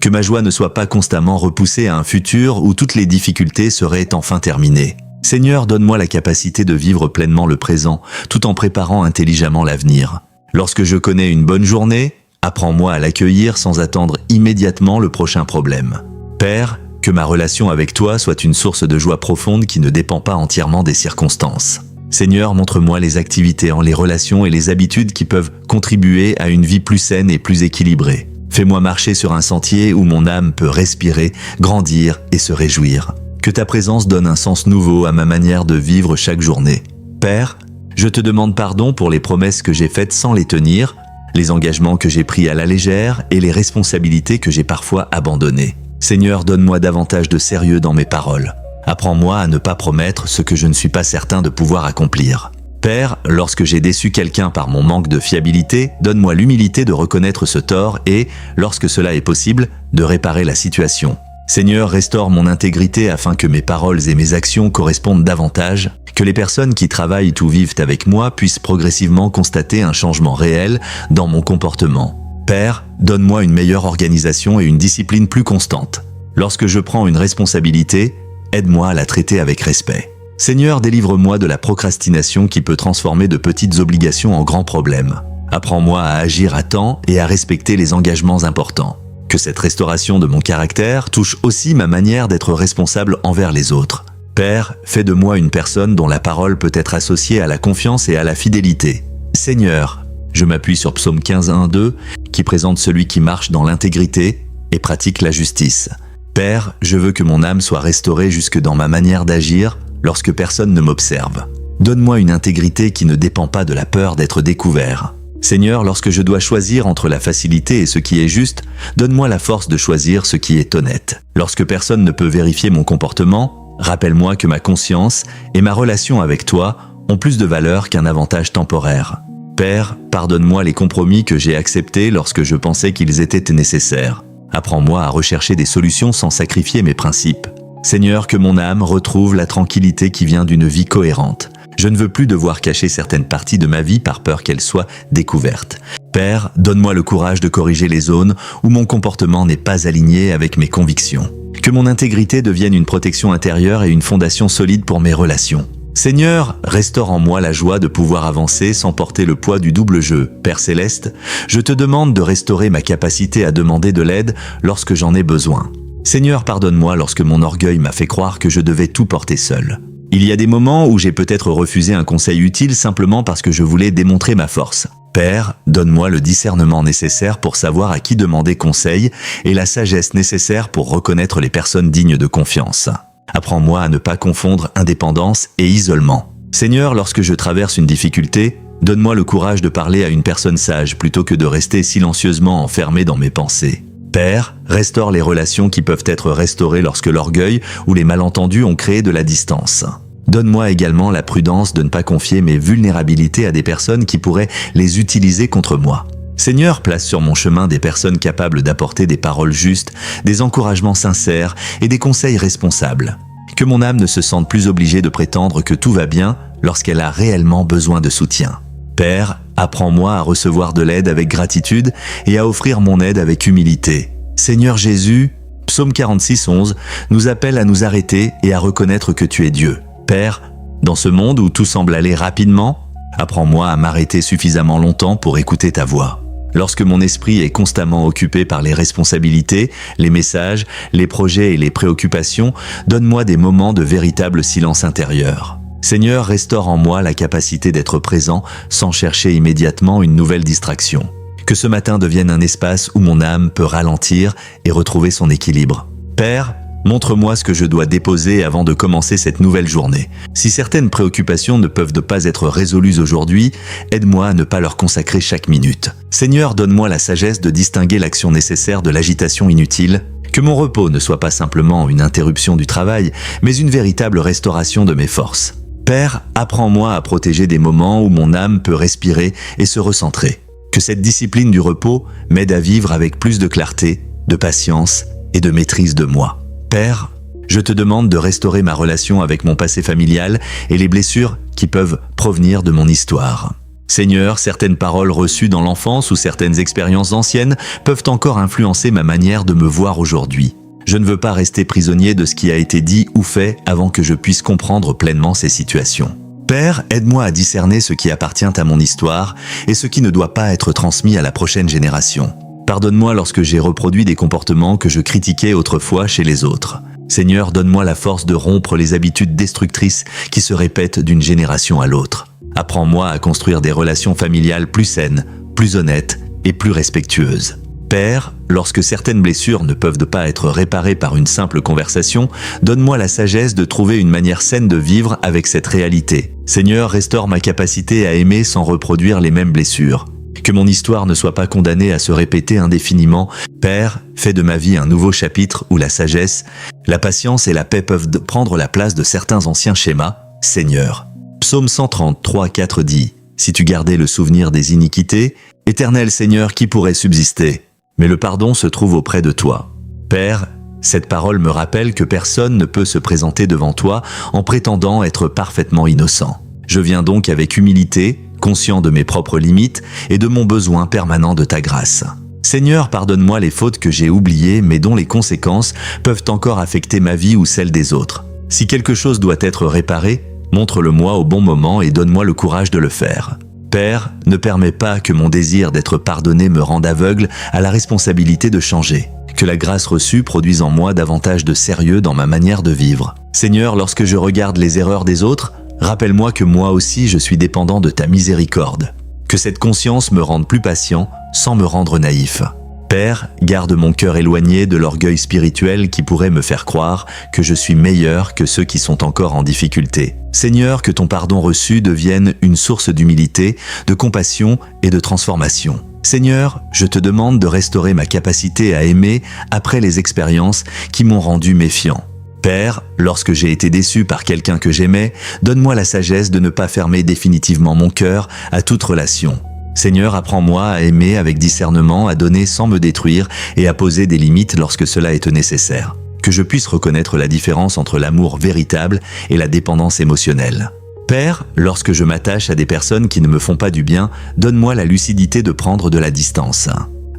Que ma joie ne soit pas constamment repoussée à un futur où toutes les difficultés seraient enfin terminées. Seigneur, donne-moi la capacité de vivre pleinement le présent, tout en préparant intelligemment l'avenir. Lorsque je connais une bonne journée, apprends-moi à l'accueillir sans attendre immédiatement le prochain problème. Père, que ma relation avec toi soit une source de joie profonde qui ne dépend pas entièrement des circonstances. Seigneur, montre-moi les activités, les relations et les habitudes qui peuvent contribuer à une vie plus saine et plus équilibrée. Fais-moi marcher sur un sentier où mon âme peut respirer, grandir et se réjouir. Que ta présence donne un sens nouveau à ma manière de vivre chaque journée. Père, je te demande pardon pour les promesses que j'ai faites sans les tenir, les engagements que j'ai pris à la légère et les responsabilités que j'ai parfois abandonnées. Seigneur, donne-moi davantage de sérieux dans mes paroles. Apprends-moi à ne pas promettre ce que je ne suis pas certain de pouvoir accomplir. Père, lorsque j'ai déçu quelqu'un par mon manque de fiabilité, donne-moi l'humilité de reconnaître ce tort et, lorsque cela est possible, de réparer la situation. Seigneur, restaure mon intégrité afin que mes paroles et mes actions correspondent davantage, que les personnes qui travaillent ou vivent avec moi puissent progressivement constater un changement réel dans mon comportement. Père, donne-moi une meilleure organisation et une discipline plus constante. Lorsque je prends une responsabilité, aide-moi à la traiter avec respect. Seigneur, délivre-moi de la procrastination qui peut transformer de petites obligations en grands problèmes. Apprends-moi à agir à temps et à respecter les engagements importants. Que cette restauration de mon caractère touche aussi ma manière d'être responsable envers les autres. Père, fais de moi une personne dont la parole peut être associée à la confiance et à la fidélité. Seigneur, je m'appuie sur Psaume 15:1-2 qui présente celui qui marche dans l'intégrité et pratique la justice. Père, je veux que mon âme soit restaurée jusque dans ma manière d'agir lorsque personne ne m'observe. Donne-moi une intégrité qui ne dépend pas de la peur d'être découvert. Seigneur, lorsque je dois choisir entre la facilité et ce qui est juste, donne-moi la force de choisir ce qui est honnête. Lorsque personne ne peut vérifier mon comportement, rappelle-moi que ma conscience et ma relation avec toi ont plus de valeur qu'un avantage temporaire. Père, pardonne-moi les compromis que j'ai acceptés lorsque je pensais qu'ils étaient nécessaires. Apprends-moi à rechercher des solutions sans sacrifier mes principes. Seigneur, que mon âme retrouve la tranquillité qui vient d'une vie cohérente. Je ne veux plus devoir cacher certaines parties de ma vie par peur qu'elles soient découvertes. Père, donne-moi le courage de corriger les zones où mon comportement n'est pas aligné avec mes convictions. Que mon intégrité devienne une protection intérieure et une fondation solide pour mes relations. Seigneur, restaure en moi la joie de pouvoir avancer sans porter le poids du double jeu. Père Céleste, je te demande de restaurer ma capacité à demander de l'aide lorsque j'en ai besoin. Seigneur, pardonne-moi lorsque mon orgueil m'a fait croire que je devais tout porter seul. Il y a des moments où j'ai peut-être refusé un conseil utile simplement parce que je voulais démontrer ma force. Père, donne-moi le discernement nécessaire pour savoir à qui demander conseil et la sagesse nécessaire pour reconnaître les personnes dignes de confiance. Apprends-moi à ne pas confondre indépendance et isolement. Seigneur, lorsque je traverse une difficulté, donne-moi le courage de parler à une personne sage plutôt que de rester silencieusement enfermé dans mes pensées. Père, restaure les relations qui peuvent être restaurées lorsque l'orgueil ou les malentendus ont créé de la distance. Donne-moi également la prudence de ne pas confier mes vulnérabilités à des personnes qui pourraient les utiliser contre moi. Seigneur, place sur mon chemin des personnes capables d'apporter des paroles justes, des encouragements sincères et des conseils responsables. Que mon âme ne se sente plus obligée de prétendre que tout va bien lorsqu'elle a réellement besoin de soutien. Père, apprends-moi à recevoir de l'aide avec gratitude et à offrir mon aide avec humilité. Seigneur Jésus, Psaume 46:11 nous appelle à nous arrêter et à reconnaître que tu es Dieu. Père, dans ce monde où tout semble aller rapidement, Apprends-moi à m'arrêter suffisamment longtemps pour écouter ta voix. Lorsque mon esprit est constamment occupé par les responsabilités, les messages, les projets et les préoccupations, donne-moi des moments de véritable silence intérieur. Seigneur, restaure en moi la capacité d'être présent sans chercher immédiatement une nouvelle distraction. Que ce matin devienne un espace où mon âme peut ralentir et retrouver son équilibre. Père, montre-moi ce que je dois déposer avant de commencer cette nouvelle journée. Si certaines préoccupations ne peuvent pas être résolues aujourd'hui, aide-moi à ne pas leur consacrer chaque minute. Seigneur, donne-moi la sagesse de distinguer l'action nécessaire de l'agitation inutile. Que mon repos ne soit pas simplement une interruption du travail, mais une véritable restauration de mes forces. Père, apprends-moi à protéger des moments où mon âme peut respirer et se recentrer. Que cette discipline du repos m'aide à vivre avec plus de clarté, de patience et de maîtrise de moi. Père, je te demande de restaurer ma relation avec mon passé familial et les blessures qui peuvent provenir de mon histoire. Seigneur, certaines paroles reçues dans l'enfance ou certaines expériences anciennes peuvent encore influencer ma manière de me voir aujourd'hui. Je ne veux pas rester prisonnier de ce qui a été dit ou fait avant que je puisse comprendre pleinement ces situations. Père, aide-moi à discerner ce qui appartient à mon histoire et ce qui ne doit pas être transmis à la prochaine génération. Pardonne-moi lorsque j'ai reproduit des comportements que je critiquais autrefois chez les autres. Seigneur, donne-moi la force de rompre les habitudes destructrices qui se répètent d'une génération à l'autre. Apprends-moi à construire des relations familiales plus saines, plus honnêtes et plus respectueuses. Père, lorsque certaines blessures ne peuvent pas être réparées par une simple conversation, donne-moi la sagesse de trouver une manière saine de vivre avec cette réalité. Seigneur, restaure ma capacité à aimer sans reproduire les mêmes blessures. Que mon histoire ne soit pas condamnée à se répéter indéfiniment. Père, fais de ma vie un nouveau chapitre où la sagesse, la patience et la paix peuvent prendre la place de certains anciens schémas. Seigneur. Psaume 133, 4 dit « Si tu gardais le souvenir des iniquités, Éternel Seigneur, qui pourrait subsister ? Mais le pardon se trouve auprès de toi. Père, cette parole me rappelle que personne ne peut se présenter devant toi en prétendant être parfaitement innocent. Je viens donc avec humilité, conscient de mes propres limites et de mon besoin permanent de ta grâce. Seigneur, pardonne-moi les fautes que j'ai oubliées mais dont les conséquences peuvent encore affecter ma vie ou celle des autres. Si quelque chose doit être réparé, montre-le-moi au bon moment et donne-moi le courage de le faire. Père, ne permets pas que mon désir d'être pardonné me rende aveugle à la responsabilité de changer. Que la grâce reçue produise en moi davantage de sérieux dans ma manière de vivre. Seigneur, lorsque je regarde les erreurs des autres, rappelle-moi que moi aussi je suis dépendant de ta miséricorde. Que cette conscience me rende plus patient sans me rendre naïf. Père, garde mon cœur éloigné de l'orgueil spirituel qui pourrait me faire croire que je suis meilleur que ceux qui sont encore en difficulté. Seigneur, que ton pardon reçu devienne une source d'humilité, de compassion et de transformation. Seigneur, je te demande de restaurer ma capacité à aimer après les expériences qui m'ont rendu méfiant. Père, lorsque j'ai été déçu par quelqu'un que j'aimais, donne-moi la sagesse de ne pas fermer définitivement mon cœur à toute relation. Seigneur, apprends-moi à aimer avec discernement, à donner sans me détruire et à poser des limites lorsque cela est nécessaire. Que je puisse reconnaître la différence entre l'amour véritable et la dépendance émotionnelle. Père, lorsque je m'attache à des personnes qui ne me font pas du bien, donne-moi la lucidité de prendre de la distance.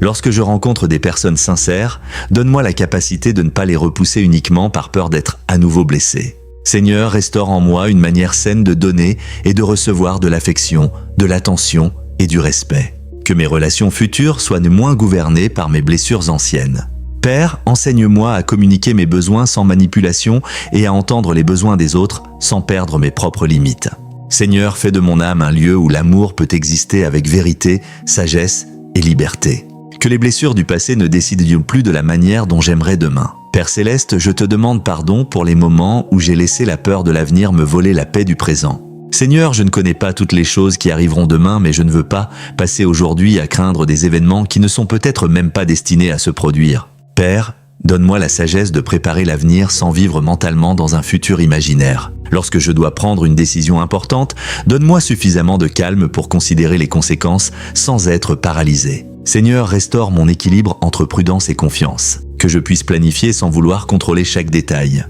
Lorsque je rencontre des personnes sincères, donne-moi la capacité de ne pas les repousser uniquement par peur d'être à nouveau blessé. Seigneur, restaure en moi une manière saine de donner et de recevoir de l'affection, de l'attention et du respect. Que mes relations futures soient moins gouvernées par mes blessures anciennes. Père, enseigne-moi à communiquer mes besoins sans manipulation et à entendre les besoins des autres sans perdre mes propres limites. Seigneur, fais de mon âme un lieu où l'amour peut exister avec vérité, sagesse et liberté. Que les blessures du passé ne décident plus de la manière dont j'aimerais demain. Père Céleste, je te demande pardon pour les moments où j'ai laissé la peur de l'avenir me voler la paix du présent. Seigneur, je ne connais pas toutes les choses qui arriveront demain, mais je ne veux pas passer aujourd'hui à craindre des événements qui ne sont peut-être même pas destinés à se produire. Père, donne-moi la sagesse de préparer l'avenir sans vivre mentalement dans un futur imaginaire. Lorsque je dois prendre une décision importante, donne-moi suffisamment de calme pour considérer les conséquences sans être paralysé. Seigneur, restaure mon équilibre entre prudence et confiance, que je puisse planifier sans vouloir contrôler chaque détail.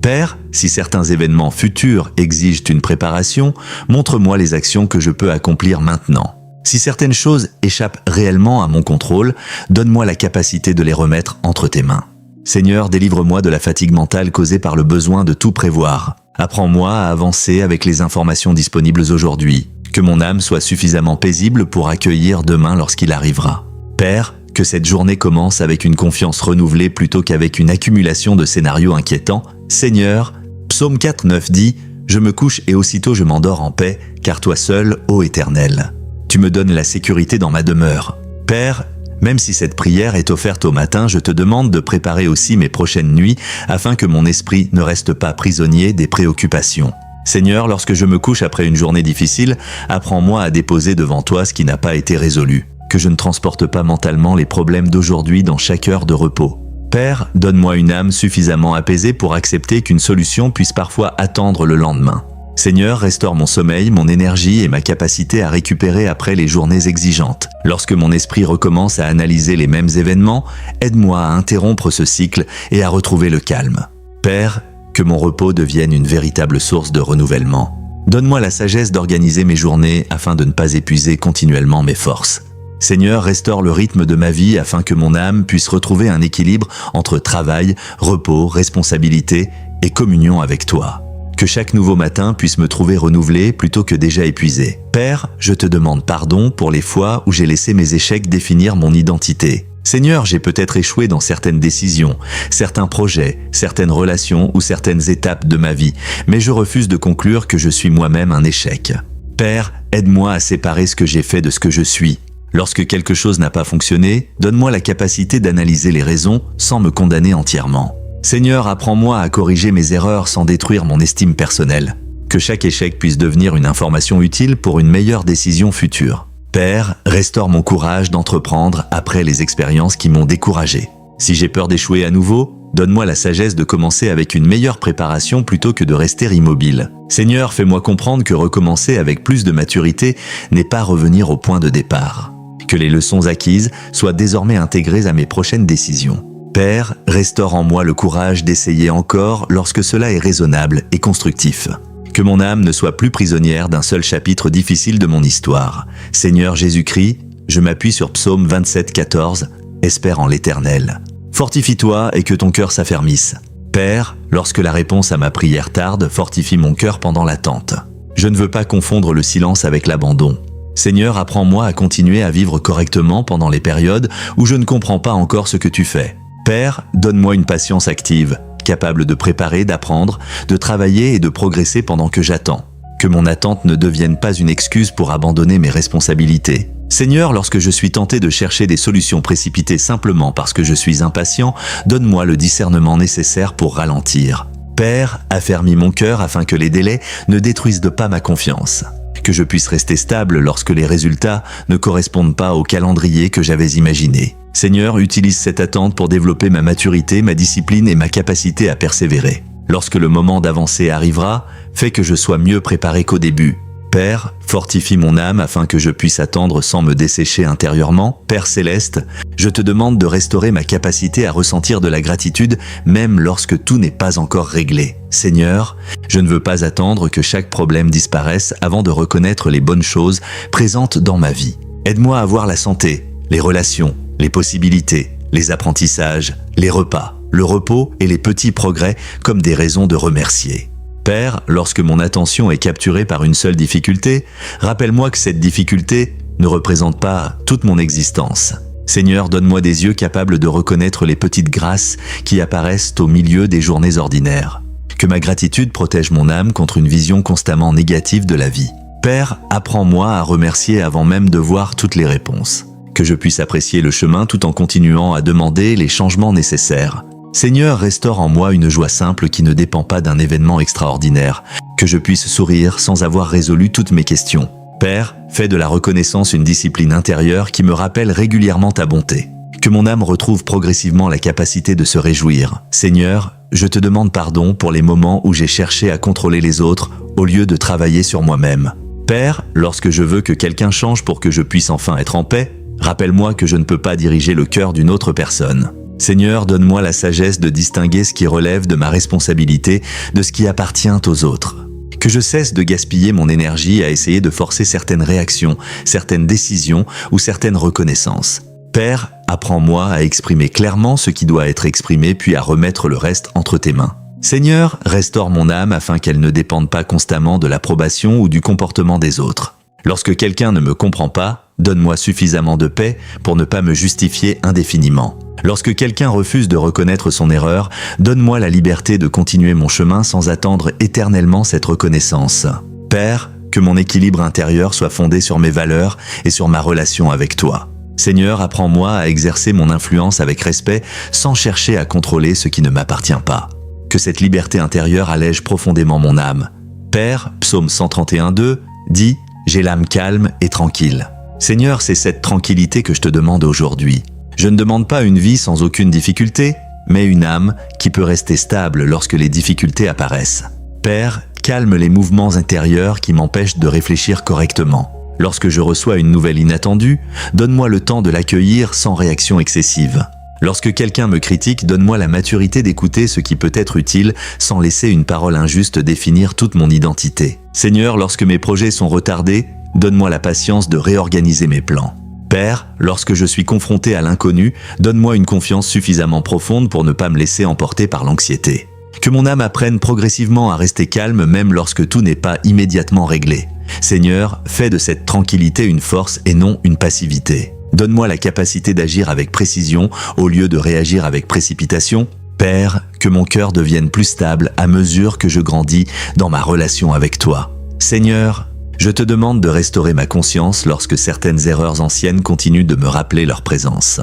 Père, si certains événements futurs exigent une préparation, montre-moi les actions que je peux accomplir maintenant. Si certaines choses échappent réellement à mon contrôle, donne-moi la capacité de les remettre entre tes mains. Seigneur, délivre-moi de la fatigue mentale causée par le besoin de tout prévoir. Apprends-moi à avancer avec les informations disponibles aujourd'hui. Que mon âme soit suffisamment paisible pour accueillir demain lorsqu'il arrivera. Père, que cette journée commence avec une confiance renouvelée plutôt qu'avec une accumulation de scénarios inquiétants. Seigneur, Psaume 4:9 dit « Je me couche et aussitôt je m'endors en paix, car toi seul, ô Éternel. Tu me donnes la sécurité dans ma demeure. » Père, même si cette prière est offerte au matin, je te demande de préparer aussi mes prochaines nuits afin que mon esprit ne reste pas prisonnier des préoccupations. Seigneur, lorsque je me couche après une journée difficile, apprends-moi à déposer devant toi ce qui n'a pas été résolu. Que je ne transporte pas mentalement les problèmes d'aujourd'hui dans chaque heure de repos. Père, donne-moi une âme suffisamment apaisée pour accepter qu'une solution puisse parfois attendre le lendemain. Seigneur, restaure mon sommeil, mon énergie et ma capacité à récupérer après les journées exigeantes. Lorsque mon esprit recommence à analyser les mêmes événements, aide-moi à interrompre ce cycle et à retrouver le calme. Père, que mon repos devienne une véritable source de renouvellement. Donne-moi la sagesse d'organiser mes journées afin de ne pas épuiser continuellement mes forces. Seigneur, restaure le rythme de ma vie afin que mon âme puisse retrouver un équilibre entre travail, repos, responsabilité et communion avec toi. Que chaque nouveau matin puisse me trouver renouvelé plutôt que déjà épuisé. Père, je te demande pardon pour les fois où j'ai laissé mes échecs définir mon identité. Seigneur, j'ai peut-être échoué dans certaines décisions, certains projets, certaines relations ou certaines étapes de ma vie, mais je refuse de conclure que je suis moi-même un échec. Père, aide-moi à séparer ce que j'ai fait de ce que je suis. Lorsque quelque chose n'a pas fonctionné, donne-moi la capacité d'analyser les raisons sans me condamner entièrement. Seigneur, apprends-moi à corriger mes erreurs sans détruire mon estime personnelle. Que chaque échec puisse devenir une information utile pour une meilleure décision future. Père, restaure mon courage d'entreprendre après les expériences qui m'ont découragé. Si j'ai peur d'échouer à nouveau, donne-moi la sagesse de commencer avec une meilleure préparation plutôt que de rester immobile. Seigneur, fais-moi comprendre que recommencer avec plus de maturité n'est pas revenir au point de départ. Que les leçons acquises soient désormais intégrées à mes prochaines décisions. Père, restaure en moi le courage d'essayer encore lorsque cela est raisonnable et constructif. Que mon âme ne soit plus prisonnière d'un seul chapitre difficile de mon histoire. Seigneur Jésus-Christ, je m'appuie sur Psaume 27:14, espère en l'Éternel. Fortifie-toi et que ton cœur s'affermisse. Père, lorsque la réponse à ma prière tarde, fortifie mon cœur pendant l'attente. Je ne veux pas confondre le silence avec l'abandon. Seigneur, apprends-moi à continuer à vivre correctement pendant les périodes où je ne comprends pas encore ce que tu fais. Père, donne-moi une patience active, capable de préparer, d'apprendre, de travailler et de progresser pendant que j'attends. Que mon attente ne devienne pas une excuse pour abandonner mes responsabilités. Seigneur, lorsque je suis tenté de chercher des solutions précipitées simplement parce que je suis impatient, donne-moi le discernement nécessaire pour ralentir. Père, affermis mon cœur afin que les délais ne détruisent pas ma confiance. Que je puisse rester stable lorsque les résultats ne correspondent pas au calendrier que j'avais imaginé. Seigneur, utilise cette attente pour développer ma maturité, ma discipline et ma capacité à persévérer. Lorsque le moment d'avancer arrivera, fais que je sois mieux préparé qu'au début. Père, fortifie mon âme afin que je puisse attendre sans me dessécher intérieurement. Père céleste, je te demande de restaurer ma capacité à ressentir de la gratitude même lorsque tout n'est pas encore réglé. Seigneur, je ne veux pas attendre que chaque problème disparaisse avant de reconnaître les bonnes choses présentes dans ma vie. Aide-moi à voir la santé, les relations, les possibilités, les apprentissages, les repas, le repos et les petits progrès comme des raisons de remercier. Père, lorsque mon attention est capturée par une seule difficulté, rappelle-moi que cette difficulté ne représente pas toute mon existence. Seigneur, donne-moi des yeux capables de reconnaître les petites grâces qui apparaissent au milieu des journées ordinaires. Que ma gratitude protège mon âme contre une vision constamment négative de la vie. Père, apprends-moi à remercier avant même de voir toutes les réponses. Que je puisse apprécier le chemin tout en continuant à demander les changements nécessaires. Seigneur, restaure en moi une joie simple qui ne dépend pas d'un événement extraordinaire. Que je puisse sourire sans avoir résolu toutes mes questions. Père, fais de la reconnaissance une discipline intérieure qui me rappelle régulièrement ta bonté. Que mon âme retrouve progressivement la capacité de se réjouir. Seigneur, je te demande pardon pour les moments où j'ai cherché à contrôler les autres au lieu de travailler sur moi-même. Père, lorsque je veux que quelqu'un change pour que je puisse enfin être en paix, rappelle-moi que je ne peux pas diriger le cœur d'une autre personne. Seigneur, donne-moi la sagesse de distinguer ce qui relève de ma responsabilité de ce qui appartient aux autres. Que je cesse de gaspiller mon énergie à essayer de forcer certaines réactions, certaines décisions ou certaines reconnaissances. Père, apprends-moi à exprimer clairement ce qui doit être exprimé puis à remettre le reste entre tes mains. Seigneur, restaure mon âme afin qu'elle ne dépende pas constamment de l'approbation ou du comportement des autres. Lorsque quelqu'un ne me comprend pas, donne-moi suffisamment de paix pour ne pas me justifier indéfiniment. Lorsque quelqu'un refuse de reconnaître son erreur, donne-moi la liberté de continuer mon chemin sans attendre éternellement cette reconnaissance. Père, que mon équilibre intérieur soit fondé sur mes valeurs et sur ma relation avec toi. Seigneur, apprends-moi à exercer mon influence avec respect sans chercher à contrôler ce qui ne m'appartient pas. Que cette liberté intérieure allège profondément mon âme. Père, psaume 131:2, dit « J'ai l'âme calme et tranquille ». Seigneur, c'est cette tranquillité que je te demande aujourd'hui. Je ne demande pas une vie sans aucune difficulté, mais une âme qui peut rester stable lorsque les difficultés apparaissent. Père, calme les mouvements intérieurs qui m'empêchent de réfléchir correctement. Lorsque je reçois une nouvelle inattendue, donne-moi le temps de l'accueillir sans réaction excessive. Lorsque quelqu'un me critique, donne-moi la maturité d'écouter ce qui peut être utile sans laisser une parole injuste définir toute mon identité. Seigneur, lorsque mes projets sont retardés, donne-moi la patience de réorganiser mes plans. Père, lorsque je suis confronté à l'inconnu, donne-moi une confiance suffisamment profonde pour ne pas me laisser emporter par l'anxiété. Que mon âme apprenne progressivement à rester calme même lorsque tout n'est pas immédiatement réglé. Seigneur, fais de cette tranquillité une force et non une passivité. Donne-moi la capacité d'agir avec précision au lieu de réagir avec précipitation. Père, que mon cœur devienne plus stable à mesure que je grandis dans ma relation avec toi. Seigneur, je te demande de restaurer ma conscience lorsque certaines erreurs anciennes continuent de me rappeler leur présence.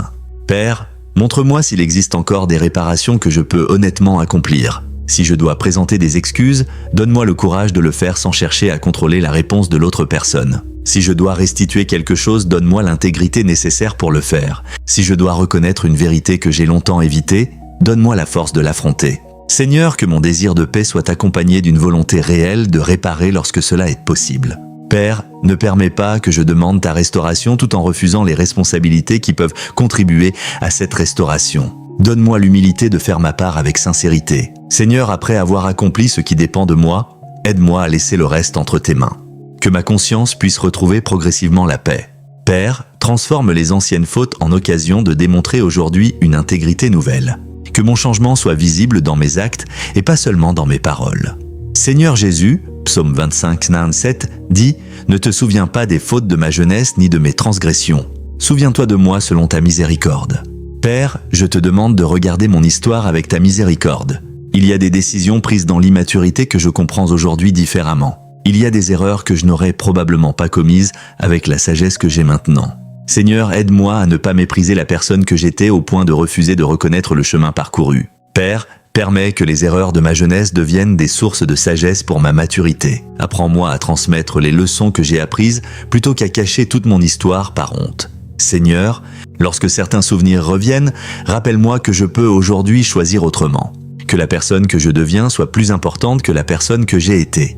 Père, montre-moi s'il existe encore des réparations que je peux honnêtement accomplir. Si je dois présenter des excuses, donne-moi le courage de le faire sans chercher à contrôler la réponse de l'autre personne. Si je dois restituer quelque chose, donne-moi l'intégrité nécessaire pour le faire. Si je dois reconnaître une vérité que j'ai longtemps évitée, donne-moi la force de l'affronter. Seigneur, que mon désir de paix soit accompagné d'une volonté réelle de réparer lorsque cela est possible. Père, ne permets pas que je demande ta restauration tout en refusant les responsabilités qui peuvent contribuer à cette restauration. Donne-moi l'humilité de faire ma part avec sincérité. Seigneur, après avoir accompli ce qui dépend de moi, aide-moi à laisser le reste entre tes mains. Que ma conscience puisse retrouver progressivement la paix. Père, transforme les anciennes fautes en occasion de démontrer aujourd'hui une intégrité nouvelle. Que mon changement soit visible dans mes actes et pas seulement dans mes paroles. Seigneur Jésus, psaume 25:7, dit « Ne te souviens pas des fautes de ma jeunesse ni de mes transgressions. Souviens-toi de moi selon ta miséricorde. » Père, je te demande de regarder mon histoire avec ta miséricorde. Il y a des décisions prises dans l'immaturité que je comprends aujourd'hui différemment. Il y a des erreurs que je n'aurais probablement pas commises avec la sagesse que j'ai maintenant. Seigneur, aide-moi à ne pas mépriser la personne que j'étais au point de refuser de reconnaître le chemin parcouru. Père, permets que les erreurs de ma jeunesse deviennent des sources de sagesse pour ma maturité. Apprends-moi à transmettre les leçons que j'ai apprises plutôt qu'à cacher toute mon histoire par honte. Seigneur, lorsque certains souvenirs reviennent, rappelle-moi que je peux aujourd'hui choisir autrement. Que la personne que je deviens soit plus importante que la personne que j'ai été.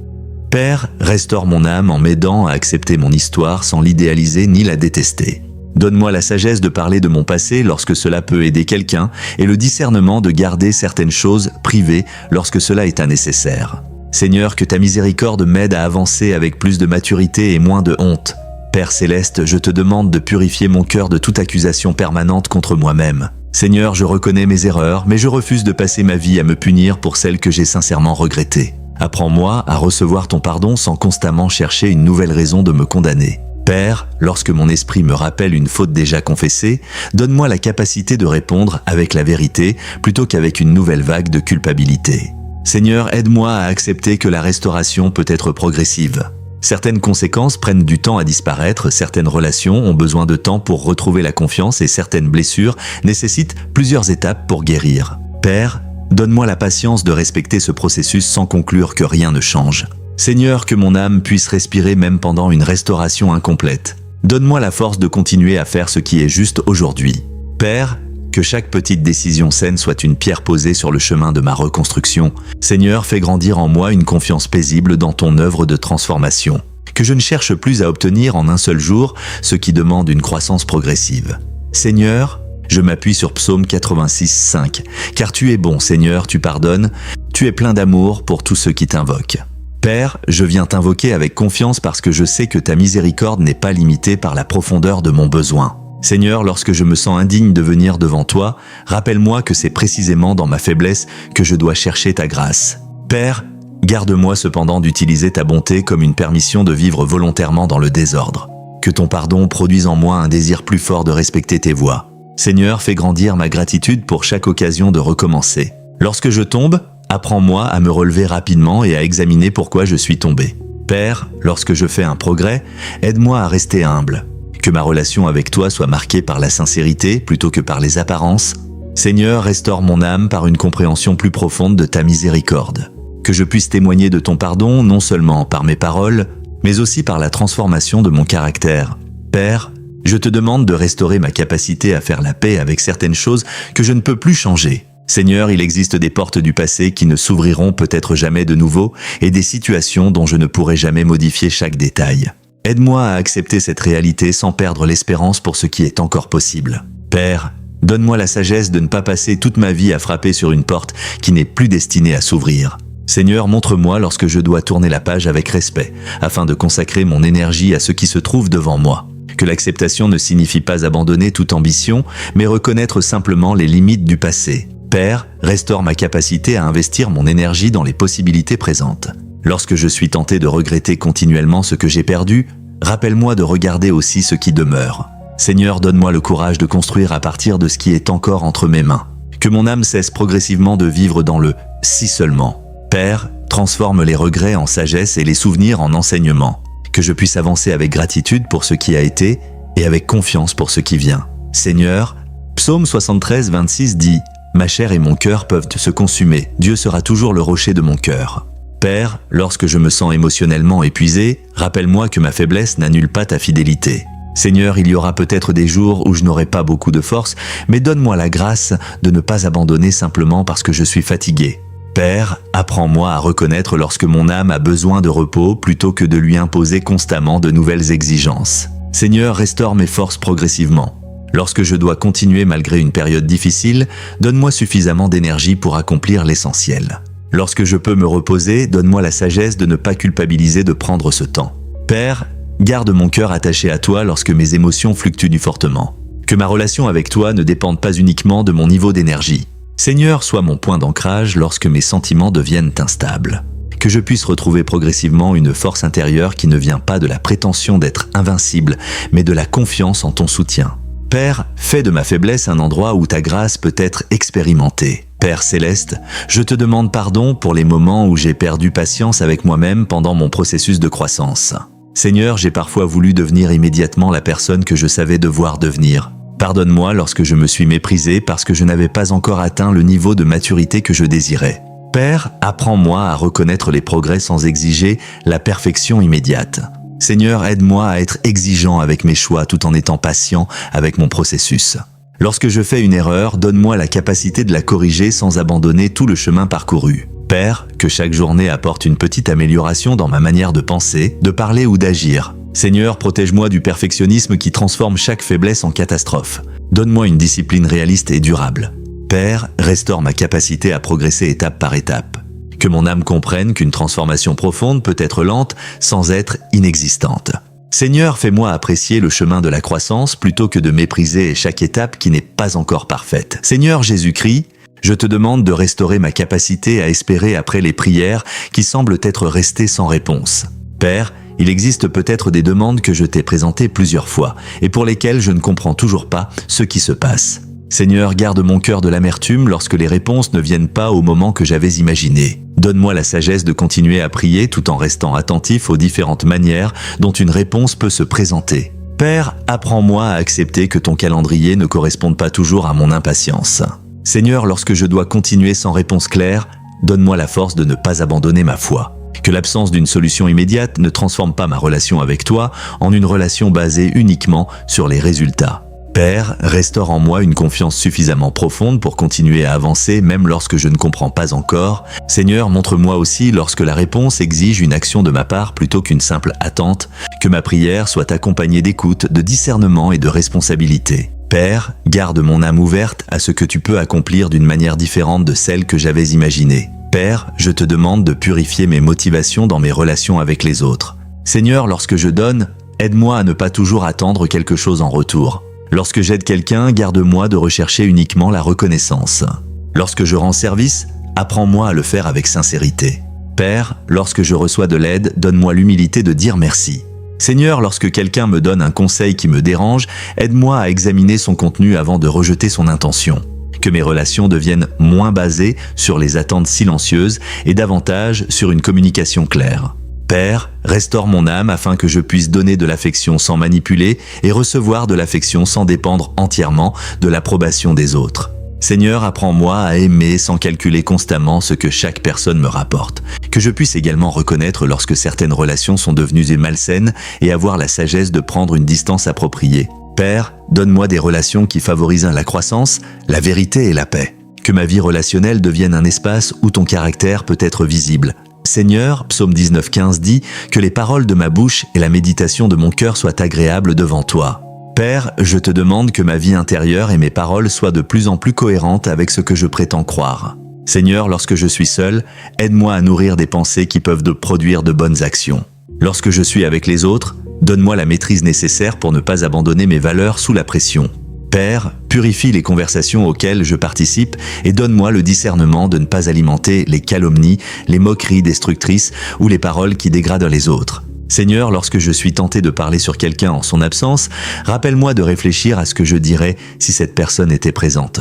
Père, restaure mon âme en m'aidant à accepter mon histoire sans l'idéaliser ni la détester. Donne-moi la sagesse de parler de mon passé lorsque cela peut aider quelqu'un et le discernement de garder certaines choses privées lorsque cela est nécessaire. Seigneur, que ta miséricorde m'aide à avancer avec plus de maturité et moins de honte. Père céleste, je te demande de purifier mon cœur de toute accusation permanente contre moi-même. Seigneur, je reconnais mes erreurs, mais je refuse de passer ma vie à me punir pour celles que j'ai sincèrement regrettées. Apprends-moi à recevoir ton pardon sans constamment chercher une nouvelle raison de me condamner. Père, lorsque mon esprit me rappelle une faute déjà confessée, donne-moi la capacité de répondre avec la vérité plutôt qu'avec une nouvelle vague de culpabilité. Seigneur, aide-moi à accepter que la restauration peut être progressive. Certaines conséquences prennent du temps à disparaître, certaines relations ont besoin de temps pour retrouver la confiance et certaines blessures nécessitent plusieurs étapes pour guérir. Père, donne-moi la patience de respecter ce processus sans conclure que rien ne change. Seigneur, que mon âme puisse respirer même pendant une restauration incomplète. Donne-moi la force de continuer à faire ce qui est juste aujourd'hui. Père, que chaque petite décision saine soit une pierre posée sur le chemin de ma reconstruction. Seigneur, fais grandir en moi une confiance paisible dans ton œuvre de transformation. Que je ne cherche plus à obtenir en un seul jour ce qui demande une croissance progressive. Seigneur, je m'appuie sur Psaume 86:5. Car tu es bon, Seigneur, tu pardonnes, tu es plein d'amour pour tous ceux qui t'invoquent. Père, je viens t'invoquer avec confiance parce que je sais que ta miséricorde n'est pas limitée par la profondeur de mon besoin. Seigneur, lorsque je me sens indigne de venir devant toi, rappelle-moi que c'est précisément dans ma faiblesse que je dois chercher ta grâce. Père, garde-moi cependant d'utiliser ta bonté comme une permission de vivre volontairement dans le désordre. Que ton pardon produise en moi un désir plus fort de respecter tes voies. Seigneur, fais grandir ma gratitude pour chaque occasion de recommencer. Lorsque je tombe, apprends-moi à me relever rapidement et à examiner pourquoi je suis tombé. Père, lorsque je fais un progrès, aide-moi à rester humble. Que ma relation avec toi soit marquée par la sincérité plutôt que par les apparences. Seigneur, restaure mon âme par une compréhension plus profonde de ta miséricorde. Que je puisse témoigner de ton pardon non seulement par mes paroles, mais aussi par la transformation de mon caractère. Père, je te demande de restaurer ma capacité à faire la paix avec certaines choses que je ne peux plus changer. Seigneur, il existe des portes du passé qui ne s'ouvriront peut-être jamais de nouveau et des situations dont je ne pourrai jamais modifier chaque détail. Aide-moi à accepter cette réalité sans perdre l'espérance pour ce qui est encore possible. Père, donne-moi la sagesse de ne pas passer toute ma vie à frapper sur une porte qui n'est plus destinée à s'ouvrir. Seigneur, montre-moi lorsque je dois tourner la page avec respect, afin de consacrer mon énergie à ce qui se trouve devant moi. Que l'acceptation ne signifie pas abandonner toute ambition, mais reconnaître simplement les limites du passé. Père, restaure ma capacité à investir mon énergie dans les possibilités présentes. Lorsque je suis tenté de regretter continuellement ce que j'ai perdu, rappelle-moi de regarder aussi ce qui demeure. Seigneur, donne-moi le courage de construire à partir de ce qui est encore entre mes mains. Que mon âme cesse progressivement de vivre dans le « si seulement ». Père, transforme les regrets en sagesse et les souvenirs en enseignement. Que je puisse avancer avec gratitude pour ce qui a été et avec confiance pour ce qui vient. Seigneur, Psaume 73, 26 dit « Ma chair et mon cœur peuvent se consumer, Dieu sera toujours le rocher de mon cœur. » Père, lorsque je me sens émotionnellement épuisé, rappelle-moi que ma faiblesse n'annule pas ta fidélité. Seigneur, il y aura peut-être des jours où je n'aurai pas beaucoup de force, mais donne-moi la grâce de ne pas abandonner simplement parce que je suis fatigué. Père, apprends-moi à reconnaître lorsque mon âme a besoin de repos plutôt que de lui imposer constamment de nouvelles exigences. Seigneur, restaure mes forces progressivement. Lorsque je dois continuer malgré une période difficile, donne-moi suffisamment d'énergie pour accomplir l'essentiel. Lorsque je peux me reposer, donne-moi la sagesse de ne pas culpabiliser de prendre ce temps. Père, garde mon cœur attaché à toi lorsque mes émotions fluctuent fortement. Que ma relation avec toi ne dépende pas uniquement de mon niveau d'énergie. Seigneur, sois mon point d'ancrage lorsque mes sentiments deviennent instables. Que je puisse retrouver progressivement une force intérieure qui ne vient pas de la prétention d'être invincible, mais de la confiance en ton soutien. Père, fais de ma faiblesse un endroit où ta grâce peut être expérimentée. Père céleste, je te demande pardon pour les moments où j'ai perdu patience avec moi-même pendant mon processus de croissance. Seigneur, j'ai parfois voulu devenir immédiatement la personne que je savais devoir devenir. Pardonne-moi lorsque je me suis méprisé parce que je n'avais pas encore atteint le niveau de maturité que je désirais. Père, apprends-moi à reconnaître les progrès sans exiger la perfection immédiate. Seigneur, aide-moi à être exigeant avec mes choix tout en étant patient avec mon processus. Lorsque je fais une erreur, donne-moi la capacité de la corriger sans abandonner tout le chemin parcouru. Père, que chaque journée apporte une petite amélioration dans ma manière de penser, de parler ou d'agir. Seigneur, protège-moi du perfectionnisme qui transforme chaque faiblesse en catastrophe. Donne-moi une discipline réaliste et durable. Père, restaure ma capacité à progresser étape par étape. Que mon âme comprenne qu'une transformation profonde peut être lente sans être inexistante. Seigneur, fais-moi apprécier le chemin de la croissance plutôt que de mépriser chaque étape qui n'est pas encore parfaite. Seigneur Jésus-Christ, je te demande de restaurer ma capacité à espérer après les prières qui semblent être restées sans réponse. Père, il existe peut-être des demandes que je t'ai présentées plusieurs fois et pour lesquelles je ne comprends toujours pas ce qui se passe. Seigneur, garde mon cœur de l'amertume lorsque les réponses ne viennent pas au moment que j'avais imaginé. Donne-moi la sagesse de continuer à prier tout en restant attentif aux différentes manières dont une réponse peut se présenter. Père, apprends-moi à accepter que ton calendrier ne corresponde pas toujours à mon impatience. Seigneur, lorsque je dois continuer sans réponse claire, donne-moi la force de ne pas abandonner ma foi. Que l'absence d'une solution immédiate ne transforme pas ma relation avec toi en une relation basée uniquement sur les résultats. Père, restaure en moi une confiance suffisamment profonde pour continuer à avancer même lorsque je ne comprends pas encore. Seigneur, montre-moi aussi lorsque la réponse exige une action de ma part plutôt qu'une simple attente, que ma prière soit accompagnée d'écoute, de discernement et de responsabilité. Père, garde mon âme ouverte à ce que tu peux accomplir d'une manière différente de celle que j'avais imaginée. Père, je te demande de purifier mes motivations dans mes relations avec les autres. Seigneur, lorsque je donne, aide-moi à ne pas toujours attendre quelque chose en retour. Lorsque j'aide quelqu'un, garde-moi de rechercher uniquement la reconnaissance. Lorsque je rends service, apprends-moi à le faire avec sincérité. Père, lorsque je reçois de l'aide, donne-moi l'humilité de dire merci. Seigneur, lorsque quelqu'un me donne un conseil qui me dérange, aide-moi à examiner son contenu avant de rejeter son intention. Que mes relations deviennent moins basées sur les attentes silencieuses et davantage sur une communication claire. Père, restaure mon âme afin que je puisse donner de l'affection sans manipuler et recevoir de l'affection sans dépendre entièrement de l'approbation des autres. Seigneur, apprends-moi à aimer sans calculer constamment ce que chaque personne me rapporte. Que je puisse également reconnaître lorsque certaines relations sont devenues malsaines et avoir la sagesse de prendre une distance appropriée. Père, donne-moi des relations qui favorisent la croissance, la vérité et la paix. Que ma vie relationnelle devienne un espace où ton caractère peut être visible. Seigneur, Psaume 19,15 dit que les paroles de ma bouche et la méditation de mon cœur soient agréables devant toi. Père, je te demande que ma vie intérieure et mes paroles soient de plus en plus cohérentes avec ce que je prétends croire. Seigneur, lorsque je suis seul, aide-moi à nourrir des pensées qui peuvent produire de bonnes actions. Lorsque je suis avec les autres, donne-moi la maîtrise nécessaire pour ne pas abandonner mes valeurs sous la pression. Père, purifie les conversations auxquelles je participe et donne-moi le discernement de ne pas alimenter les calomnies, les moqueries destructrices ou les paroles qui dégradent les autres. Seigneur, lorsque je suis tenté de parler sur quelqu'un en son absence, rappelle-moi de réfléchir à ce que je dirais si cette personne était présente.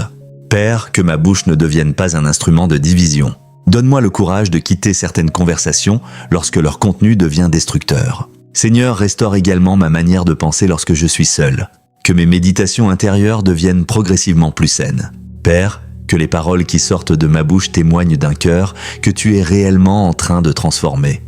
Père, que ma bouche ne devienne pas un instrument de division. Donne-moi le courage de quitter certaines conversations lorsque leur contenu devient destructeur. Seigneur, restaure également ma manière de penser lorsque je suis seul. Que mes méditations intérieures deviennent progressivement plus saines. Père, que les paroles qui sortent de ma bouche témoignent d'un cœur que tu es réellement en train de transformer.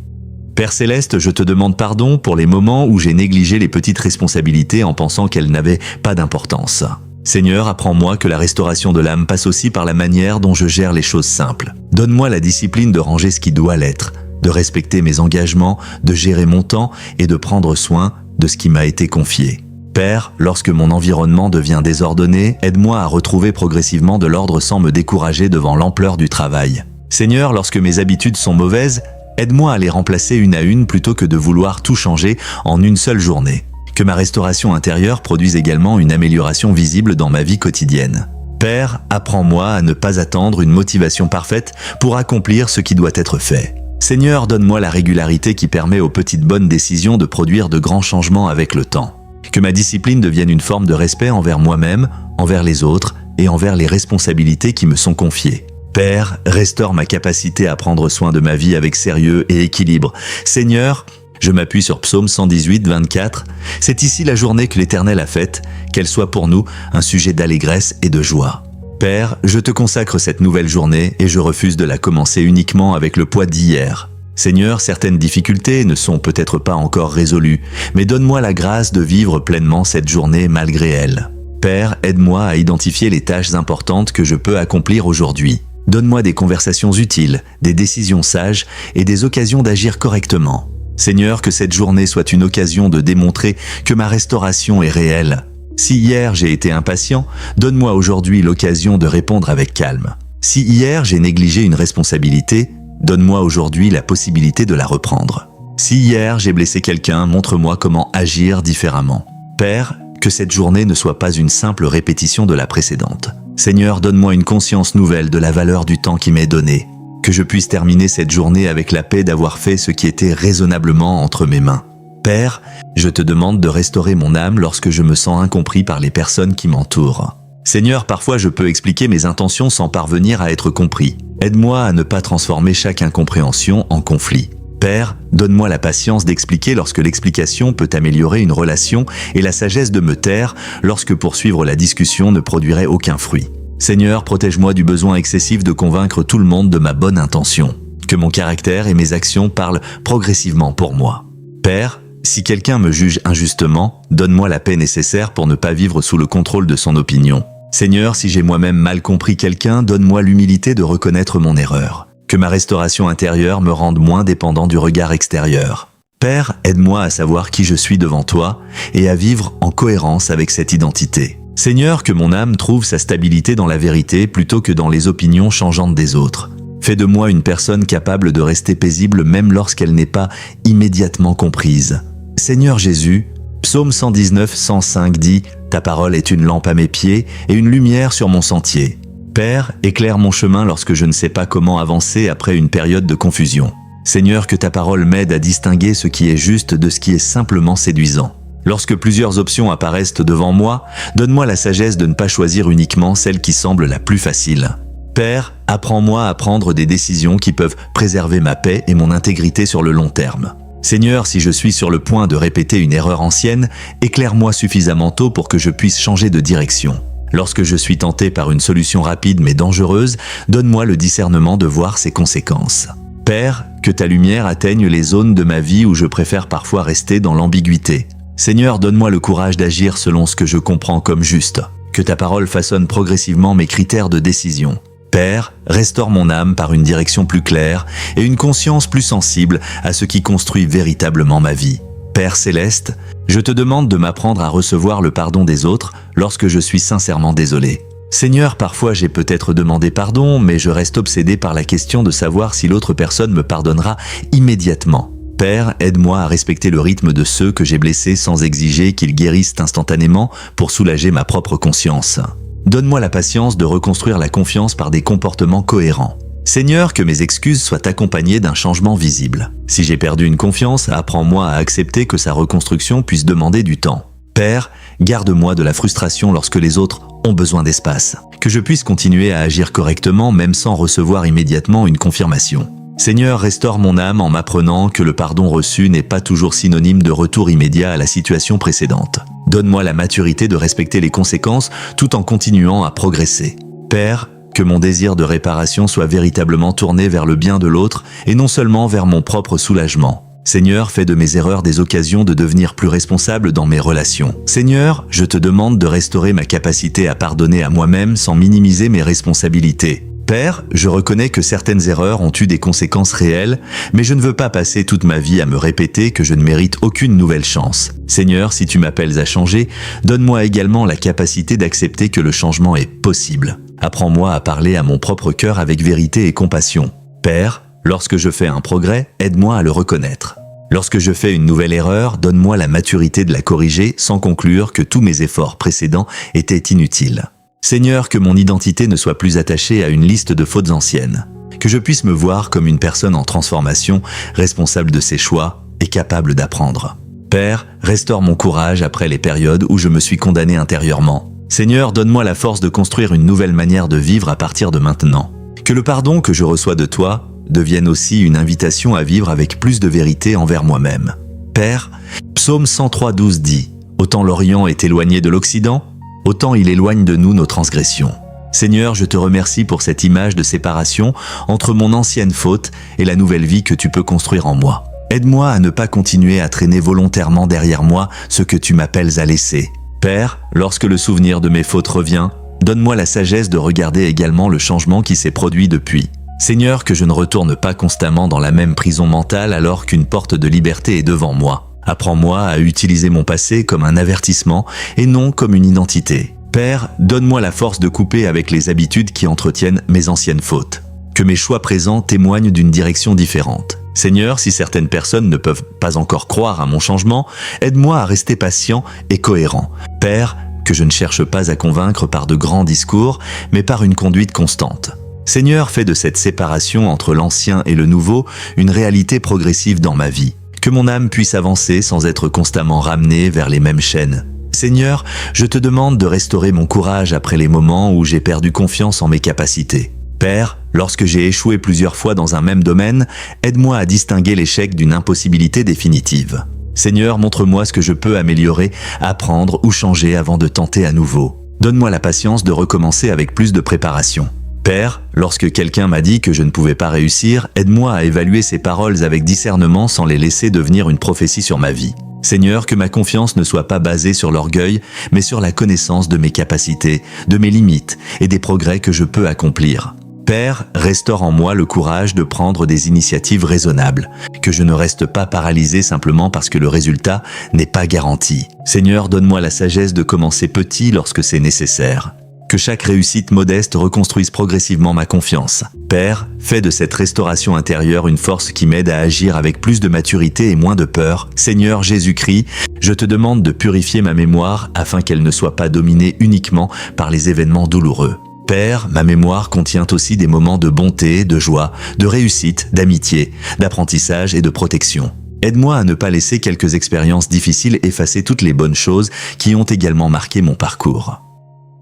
Père Céleste, je te demande pardon pour les moments où j'ai négligé les petites responsabilités en pensant qu'elles n'avaient pas d'importance. Seigneur, apprends-moi que la restauration de l'âme passe aussi par la manière dont je gère les choses simples. Donne-moi la discipline de ranger ce qui doit l'être, de respecter mes engagements, de gérer mon temps et de prendre soin de ce qui m'a été confié. Père, lorsque mon environnement devient désordonné, aide-moi à retrouver progressivement de l'ordre sans me décourager devant l'ampleur du travail. Seigneur, lorsque mes habitudes sont mauvaises, aide-moi à les remplacer une à une plutôt que de vouloir tout changer en une seule journée. Que ma restauration intérieure produise également une amélioration visible dans ma vie quotidienne. Père, apprends-moi à ne pas attendre une motivation parfaite pour accomplir ce qui doit être fait. Seigneur, donne-moi la régularité qui permet aux petites bonnes décisions de produire de grands changements avec le temps. Que ma discipline devienne une forme de respect envers moi-même, envers les autres et envers les responsabilités qui me sont confiées. Père, restaure ma capacité à prendre soin de ma vie avec sérieux et équilibre. Seigneur, je m'appuie sur Psaume 118, 24. C'est ici la journée que l'Éternel a faite, qu'elle soit pour nous un sujet d'allégresse et de joie. Père, je te consacre cette nouvelle journée et je refuse de la commencer uniquement avec le poids d'hier. Seigneur, certaines difficultés ne sont peut-être pas encore résolues, mais donne-moi la grâce de vivre pleinement cette journée malgré elle. Père, aide-moi à identifier les tâches importantes que je peux accomplir aujourd'hui. Donne-moi des conversations utiles, des décisions sages et des occasions d'agir correctement. Seigneur, que cette journée soit une occasion de démontrer que ma restauration est réelle. Si hier j'ai été impatient, donne-moi aujourd'hui l'occasion de répondre avec calme. Si hier j'ai négligé une responsabilité, donne-moi aujourd'hui la possibilité de la reprendre. Si hier j'ai blessé quelqu'un, montre-moi comment agir différemment. Père, que cette journée ne soit pas une simple répétition de la précédente. Seigneur, donne-moi une conscience nouvelle de la valeur du temps qui m'est donné. Que je puisse terminer cette journée avec la paix d'avoir fait ce qui était raisonnablement entre mes mains. Père, je te demande de restaurer mon âme lorsque je me sens incompris par les personnes qui m'entourent. Seigneur, parfois je peux expliquer mes intentions sans parvenir à être compris. Aide-moi à ne pas transformer chaque incompréhension en conflit. Père, donne-moi la patience d'expliquer lorsque l'explication peut améliorer une relation et la sagesse de me taire lorsque poursuivre la discussion ne produirait aucun fruit. Seigneur, protège-moi du besoin excessif de convaincre tout le monde de ma bonne intention. Que mon caractère et mes actions parlent progressivement pour moi. Père, si quelqu'un me juge injustement, donne-moi la paix nécessaire pour ne pas vivre sous le contrôle de son opinion. Seigneur, si j'ai moi-même mal compris quelqu'un, donne-moi l'humilité de reconnaître mon erreur. Que ma restauration intérieure me rende moins dépendant du regard extérieur. Père, aide-moi à savoir qui je suis devant toi et à vivre en cohérence avec cette identité. Seigneur, que mon âme trouve sa stabilité dans la vérité plutôt que dans les opinions changeantes des autres. Fais de moi une personne capable de rester paisible même lorsqu'elle n'est pas immédiatement comprise. Seigneur Jésus, Psaume 119, 105 dit « Ta parole est une lampe à mes pieds et une lumière sur mon sentier. » Père, éclaire mon chemin lorsque je ne sais pas comment avancer après une période de confusion. Seigneur, que ta parole m'aide à distinguer ce qui est juste de ce qui est simplement séduisant. Lorsque plusieurs options apparaissent devant moi, donne-moi la sagesse de ne pas choisir uniquement celle qui semble la plus facile. Père, apprends-moi à prendre des décisions qui peuvent préserver ma paix et mon intégrité sur le long terme. Seigneur, si je suis sur le point de répéter une erreur ancienne, éclaire-moi suffisamment tôt pour que je puisse changer de direction. Lorsque je suis tenté par une solution rapide mais dangereuse, donne-moi le discernement de voir ses conséquences. Père, que ta lumière atteigne les zones de ma vie où je préfère parfois rester dans l'ambiguïté. Seigneur, donne-moi le courage d'agir selon ce que je comprends comme juste. Que ta parole façonne progressivement mes critères de décision. Père, restaure mon âme par une direction plus claire et une conscience plus sensible à ce qui construit véritablement ma vie. Père céleste, je te demande de m'apprendre à recevoir le pardon des autres lorsque je suis sincèrement désolé. Seigneur, parfois j'ai peut-être demandé pardon, mais je reste obsédé par la question de savoir si l'autre personne me pardonnera immédiatement. Père, aide-moi à respecter le rythme de ceux que j'ai blessés sans exiger qu'ils guérissent instantanément pour soulager ma propre conscience. Donne-moi la patience de reconstruire la confiance par des comportements cohérents. Seigneur, que mes excuses soient accompagnées d'un changement visible. Si j'ai perdu une confiance, apprends-moi à accepter que sa reconstruction puisse demander du temps. Père, garde-moi de la frustration lorsque les autres ont besoin d'espace. Que je puisse continuer à agir correctement même sans recevoir immédiatement une confirmation. Seigneur, restaure mon âme en m'apprenant que le pardon reçu n'est pas toujours synonyme de retour immédiat à la situation précédente. Donne-moi la maturité de respecter les conséquences tout en continuant à progresser. Père, que mon désir de réparation soit véritablement tourné vers le bien de l'autre et non seulement vers mon propre soulagement. Seigneur, fais de mes erreurs des occasions de devenir plus responsable dans mes relations. Seigneur, je te demande de restaurer ma capacité à pardonner à moi-même sans minimiser mes responsabilités. Père, je reconnais que certaines erreurs ont eu des conséquences réelles, mais je ne veux pas passer toute ma vie à me répéter que je ne mérite aucune nouvelle chance. Seigneur, si tu m'appelles à changer, donne-moi également la capacité d'accepter que le changement est possible. Apprends-moi à parler à mon propre cœur avec vérité et compassion. Père, lorsque je fais un progrès, aide-moi à le reconnaître. Lorsque je fais une nouvelle erreur, donne-moi la maturité de la corriger sans conclure que tous mes efforts précédents étaient inutiles. Seigneur, que mon identité ne soit plus attachée à une liste de fautes anciennes. Que je puisse me voir comme une personne en transformation, responsable de ses choix et capable d'apprendre. Père, restaure mon courage après les périodes où je me suis condamné intérieurement. Seigneur, donne-moi la force de construire une nouvelle manière de vivre à partir de maintenant. Que le pardon que je reçois de toi devienne aussi une invitation à vivre avec plus de vérité envers moi-même. Père, Psaume 103:12 dit « Autant l'Orient est éloigné de l'Occident, autant il éloigne de nous nos transgressions. » Seigneur, je te remercie pour cette image de séparation entre mon ancienne faute et la nouvelle vie que tu peux construire en moi. Aide-moi à ne pas continuer à traîner volontairement derrière moi ce que tu m'appelles à laisser. Père, lorsque le souvenir de mes fautes revient, donne-moi la sagesse de regarder également le changement qui s'est produit depuis. Seigneur, que je ne retourne pas constamment dans la même prison mentale alors qu'une porte de liberté est devant moi. Apprends-moi à utiliser mon passé comme un avertissement et non comme une identité. Père, donne-moi la force de couper avec les habitudes qui entretiennent mes anciennes fautes. Que mes choix présents témoignent d'une direction différente. Seigneur, si certaines personnes ne peuvent pas encore croire à mon changement, aide-moi à rester patient et cohérent. Père, que je ne cherche pas à convaincre par de grands discours, mais par une conduite constante. Seigneur, fais de cette séparation entre l'ancien et le nouveau une réalité progressive dans ma vie. Que mon âme puisse avancer sans être constamment ramenée vers les mêmes chaînes. Seigneur, je te demande de restaurer mon courage après les moments où j'ai perdu confiance en mes capacités. Père, lorsque j'ai échoué plusieurs fois dans un même domaine, aide-moi à distinguer l'échec d'une impossibilité définitive. Seigneur, montre-moi ce que je peux améliorer, apprendre ou changer avant de tenter à nouveau. Donne-moi la patience de recommencer avec plus de préparation. Père, lorsque quelqu'un m'a dit que je ne pouvais pas réussir, aide-moi à évaluer ces paroles avec discernement sans les laisser devenir une prophétie sur ma vie. Seigneur, que ma confiance ne soit pas basée sur l'orgueil, mais sur la connaissance de mes capacités, de mes limites et des progrès que je peux accomplir. Père, restaure en moi le courage de prendre des initiatives raisonnables, que je ne reste pas paralysé simplement parce que le résultat n'est pas garanti. Seigneur, donne-moi la sagesse de commencer petit lorsque c'est nécessaire. Que chaque réussite modeste reconstruise progressivement ma confiance. Père, fais de cette restauration intérieure une force qui m'aide à agir avec plus de maturité et moins de peur. Seigneur Jésus-Christ, je te demande de purifier ma mémoire afin qu'elle ne soit pas dominée uniquement par les événements douloureux. Père, ma mémoire contient aussi des moments de bonté, de joie, de réussite, d'amitié, d'apprentissage et de protection. Aide-moi à ne pas laisser quelques expériences difficiles effacer toutes les bonnes choses qui ont également marqué mon parcours.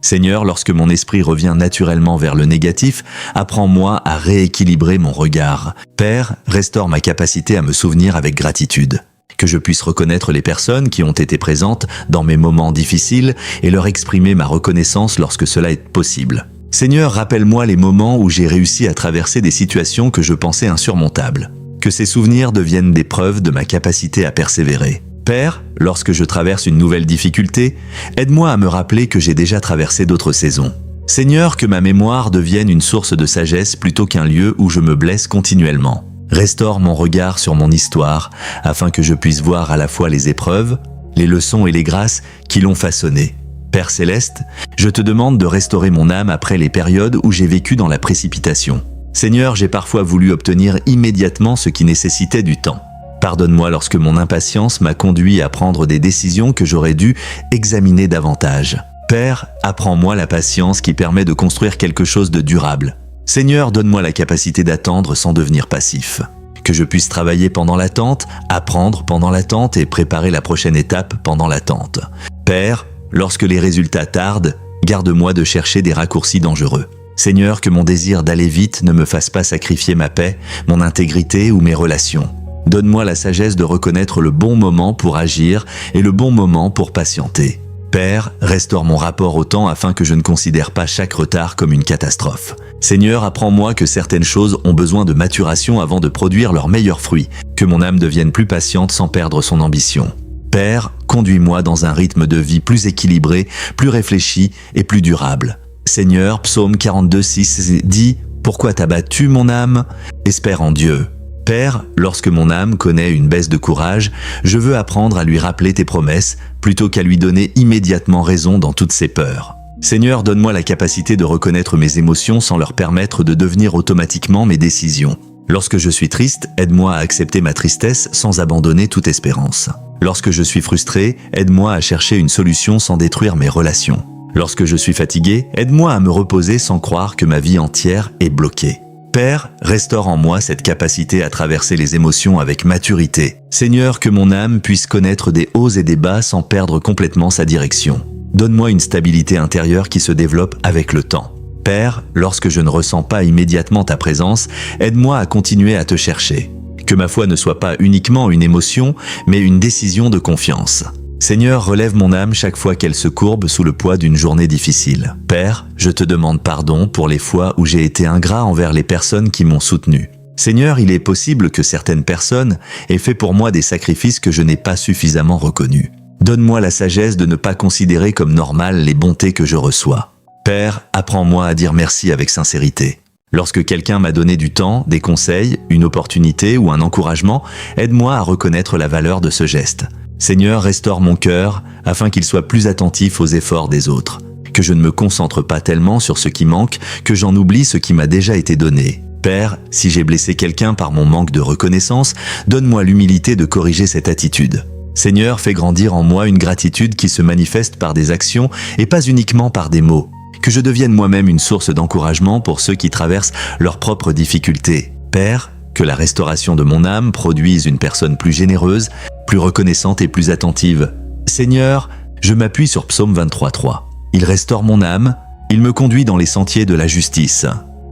Seigneur, lorsque mon esprit revient naturellement vers le négatif, apprends-moi à rééquilibrer mon regard. Père, restaure ma capacité à me souvenir avec gratitude. Que je puisse reconnaître les personnes qui ont été présentes dans mes moments difficiles et leur exprimer ma reconnaissance lorsque cela est possible. Seigneur, rappelle-moi les moments où j'ai réussi à traverser des situations que je pensais insurmontables. Que ces souvenirs deviennent des preuves de ma capacité à persévérer. Père, lorsque je traverse une nouvelle difficulté, aide-moi à me rappeler que j'ai déjà traversé d'autres saisons. Seigneur, que ma mémoire devienne une source de sagesse plutôt qu'un lieu où je me blesse continuellement. Restaure mon regard sur mon histoire, afin que je puisse voir à la fois les épreuves, les leçons et les grâces qui l'ont façonnée. Père Céleste, je te demande de restaurer mon âme après les périodes où j'ai vécu dans la précipitation. Seigneur, j'ai parfois voulu obtenir immédiatement ce qui nécessitait du temps. Pardonne-moi lorsque mon impatience m'a conduit à prendre des décisions que j'aurais dû examiner davantage. Père, apprends-moi la patience qui permet de construire quelque chose de durable. Seigneur, donne-moi la capacité d'attendre sans devenir passif. Que je puisse travailler pendant l'attente, apprendre pendant l'attente et préparer la prochaine étape pendant l'attente. Père, lorsque les résultats tardent, garde-moi de chercher des raccourcis dangereux. Seigneur, que mon désir d'aller vite ne me fasse pas sacrifier ma paix, mon intégrité ou mes relations. Donne-moi la sagesse de reconnaître le bon moment pour agir et le bon moment pour patienter. Père, restaure mon rapport au temps afin que je ne considère pas chaque retard comme une catastrophe. Seigneur, apprends-moi que certaines choses ont besoin de maturation avant de produire leurs meilleurs fruits, que mon âme devienne plus patiente sans perdre son ambition. Père, conduis-moi dans un rythme de vie plus équilibré, plus réfléchi et plus durable. Seigneur, psaume 42:6 dit « Pourquoi t'as battu mon âme ? Espère en Dieu ». Père, lorsque mon âme connaît une baisse de courage, je veux apprendre à lui rappeler tes promesses plutôt qu'à lui donner immédiatement raison dans toutes ses peurs. Seigneur, donne-moi la capacité de reconnaître mes émotions sans leur permettre de devenir automatiquement mes décisions. Lorsque je suis triste, aide-moi à accepter ma tristesse sans abandonner toute espérance. Lorsque je suis frustré, aide-moi à chercher une solution sans détruire mes relations. Lorsque je suis fatigué, aide-moi à me reposer sans croire que ma vie entière est bloquée. Père, restaure en moi cette capacité à traverser les émotions avec maturité. Seigneur, que mon âme puisse connaître des hauts et des bas sans perdre complètement sa direction. Donne-moi une stabilité intérieure qui se développe avec le temps. Père, lorsque je ne ressens pas immédiatement ta présence, aide-moi à continuer à te chercher. Que ma foi ne soit pas uniquement une émotion, mais une décision de confiance. Seigneur, relève mon âme chaque fois qu'elle se courbe sous le poids d'une journée difficile. Père, je te demande pardon pour les fois où j'ai été ingrat envers les personnes qui m'ont soutenu. Seigneur, il est possible que certaines personnes aient fait pour moi des sacrifices que je n'ai pas suffisamment reconnus. Donne-moi la sagesse de ne pas considérer comme normales les bontés que je reçois. Père, apprends-moi à dire merci avec sincérité. Lorsque quelqu'un m'a donné du temps, des conseils, une opportunité ou un encouragement, aide-moi à reconnaître la valeur de ce geste. Seigneur, restaure mon cœur afin qu'il soit plus attentif aux efforts des autres. Que je ne me concentre pas tellement sur ce qui manque, que j'en oublie ce qui m'a déjà été donné. Père, si j'ai blessé quelqu'un par mon manque de reconnaissance, donne-moi l'humilité de corriger cette attitude. Seigneur, fais grandir en moi une gratitude qui se manifeste par des actions et pas uniquement par des mots. Que je devienne moi-même une source d'encouragement pour ceux qui traversent leurs propres difficultés. Père, que la restauration de mon âme produise une personne plus généreuse, plus reconnaissante et plus attentive. Seigneur, je m'appuie sur Psaume 23:3. Il restaure mon âme, il me conduit dans les sentiers de la justice.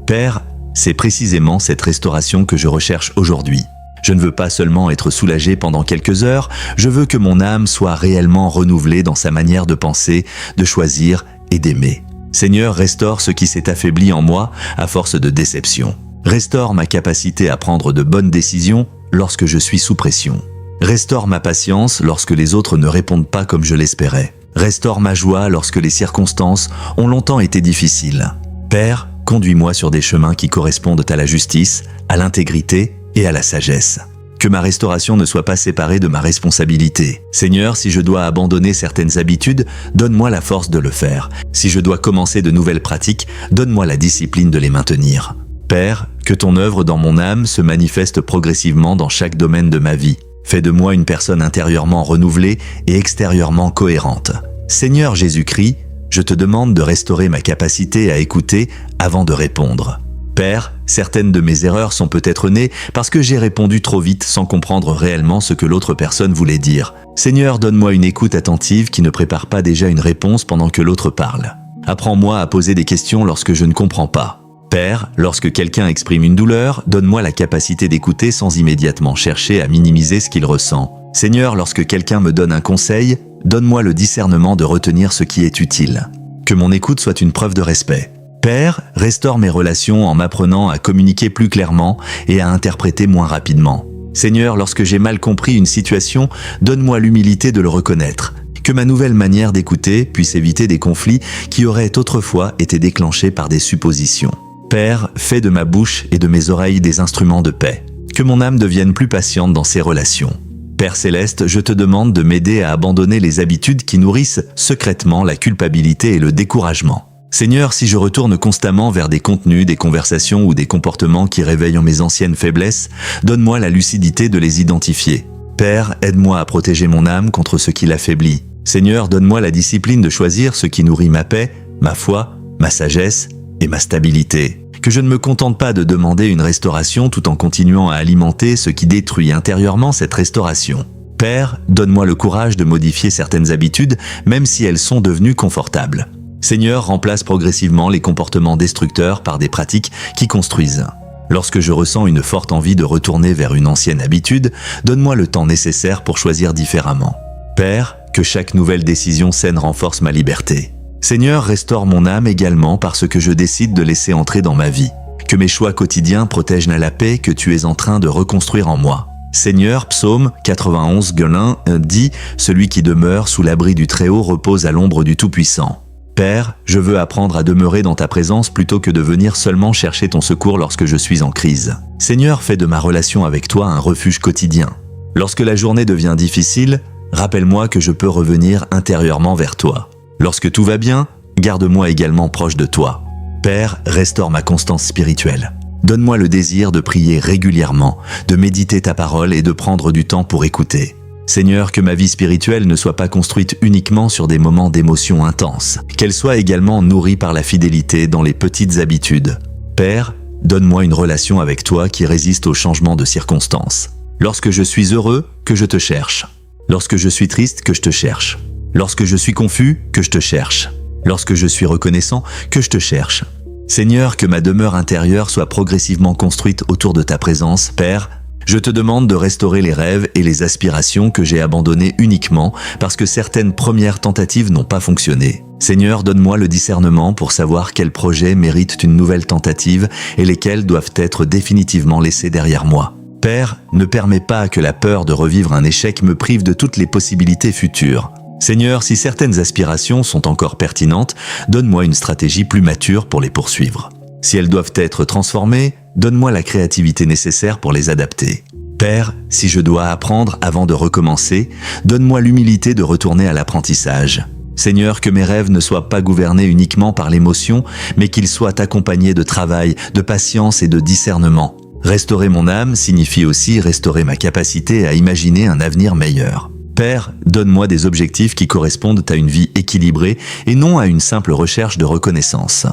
Père, c'est précisément cette restauration que je recherche aujourd'hui. Je ne veux pas seulement être soulagé pendant quelques heures, je veux que mon âme soit réellement renouvelée dans sa manière de penser, de choisir et d'aimer. Seigneur, restaure ce qui s'est affaibli en moi à force de déception. Restaure ma capacité à prendre de bonnes décisions lorsque je suis sous pression. Restaure ma patience lorsque les autres ne répondent pas comme je l'espérais. Restaure ma joie lorsque les circonstances ont longtemps été difficiles. Père, conduis-moi sur des chemins qui correspondent à la justice, à l'intégrité et à la sagesse. Que ma restauration ne soit pas séparée de ma responsabilité. Seigneur, si je dois abandonner certaines habitudes, donne-moi la force de le faire. Si je dois commencer de nouvelles pratiques, donne-moi la discipline de les maintenir. Père, que ton œuvre dans mon âme se manifeste progressivement dans chaque domaine de ma vie. Fais de moi une personne intérieurement renouvelée et extérieurement cohérente. Seigneur Jésus-Christ, je te demande de restaurer ma capacité à écouter avant de répondre. Père, certaines de mes erreurs sont peut-être nées parce que j'ai répondu trop vite sans comprendre réellement ce que l'autre personne voulait dire. Seigneur, donne-moi une écoute attentive qui ne prépare pas déjà une réponse pendant que l'autre parle. Apprends-moi à poser des questions lorsque je ne comprends pas. Père, lorsque quelqu'un exprime une douleur, donne-moi la capacité d'écouter sans immédiatement chercher à minimiser ce qu'il ressent. Seigneur, lorsque quelqu'un me donne un conseil, donne-moi le discernement de retenir ce qui est utile. Que mon écoute soit une preuve de respect. Père, restaure mes relations en m'apprenant à communiquer plus clairement et à interpréter moins rapidement. Seigneur, lorsque j'ai mal compris une situation, donne-moi l'humilité de le reconnaître. Que ma nouvelle manière d'écouter puisse éviter des conflits qui auraient autrefois été déclenchés par des suppositions. Père, fais de ma bouche et de mes oreilles des instruments de paix. Que mon âme devienne plus patiente dans ses relations. Père Céleste, je te demande de m'aider à abandonner les habitudes qui nourrissent secrètement la culpabilité et le découragement. Seigneur, si je retourne constamment vers des contenus, des conversations ou des comportements qui réveillent en mes anciennes faiblesses, donne-moi la lucidité de les identifier. Père, aide-moi à protéger mon âme contre ce qui l'affaiblit. Seigneur, donne-moi la discipline de choisir ce qui nourrit ma paix, ma foi, ma sagesse et ma stabilité. Que je ne me contente pas de demander une restauration tout en continuant à alimenter ce qui détruit intérieurement cette restauration. Père, donne-moi le courage de modifier certaines habitudes, même si elles sont devenues confortables. Seigneur, remplace progressivement les comportements destructeurs par des pratiques qui construisent. Lorsque je ressens une forte envie de retourner vers une ancienne habitude, donne-moi le temps nécessaire pour choisir différemment. Père, que chaque nouvelle décision saine renforce ma liberté. Seigneur, restaure mon âme également par ce que je décide de laisser entrer dans ma vie. Que mes choix quotidiens protègent la paix que tu es en train de reconstruire en moi. Seigneur, psaume 91, Guelin dit « Celui qui demeure sous l'abri du Très-Haut repose à l'ombre du Tout-Puissant ». Père, je veux apprendre à demeurer dans ta présence plutôt que de venir seulement chercher ton secours lorsque je suis en crise. Seigneur, fais de ma relation avec toi un refuge quotidien. Lorsque la journée devient difficile, rappelle-moi que je peux revenir intérieurement vers toi. Lorsque tout va bien, garde-moi également proche de toi. Père, restaure ma constance spirituelle. Donne-moi le désir de prier régulièrement, de méditer ta parole et de prendre du temps pour écouter. Seigneur, que ma vie spirituelle ne soit pas construite uniquement sur des moments d'émotion intenses, qu'elle soit également nourrie par la fidélité dans les petites habitudes. Père, donne-moi une relation avec toi qui résiste aux changements de circonstances. Lorsque je suis heureux, que je te cherche. Lorsque je suis triste, que je te cherche. Lorsque je suis confus, que je te cherche. Lorsque je suis reconnaissant, que je te cherche. Seigneur, que ma demeure intérieure soit progressivement construite autour de ta présence, Père. Je te demande de restaurer les rêves et les aspirations que j'ai abandonnés uniquement parce que certaines premières tentatives n'ont pas fonctionné. Seigneur, donne-moi le discernement pour savoir quels projets méritent une nouvelle tentative et lesquels doivent être définitivement laissés derrière moi. Père, ne permets pas que la peur de revivre un échec me prive de toutes les possibilités futures. Seigneur, si certaines aspirations sont encore pertinentes, donne-moi une stratégie plus mature pour les poursuivre. Si elles doivent être transformées, donne-moi la créativité nécessaire pour les adapter. Père, si je dois apprendre avant de recommencer, donne-moi l'humilité de retourner à l'apprentissage. Seigneur, que mes rêves ne soient pas gouvernés uniquement par l'émotion, mais qu'ils soient accompagnés de travail, de patience et de discernement. Restaurer mon âme signifie aussi restaurer ma capacité à imaginer un avenir meilleur. Père, donne-moi des objectifs qui correspondent à une vie équilibrée et non à une simple recherche de reconnaissance.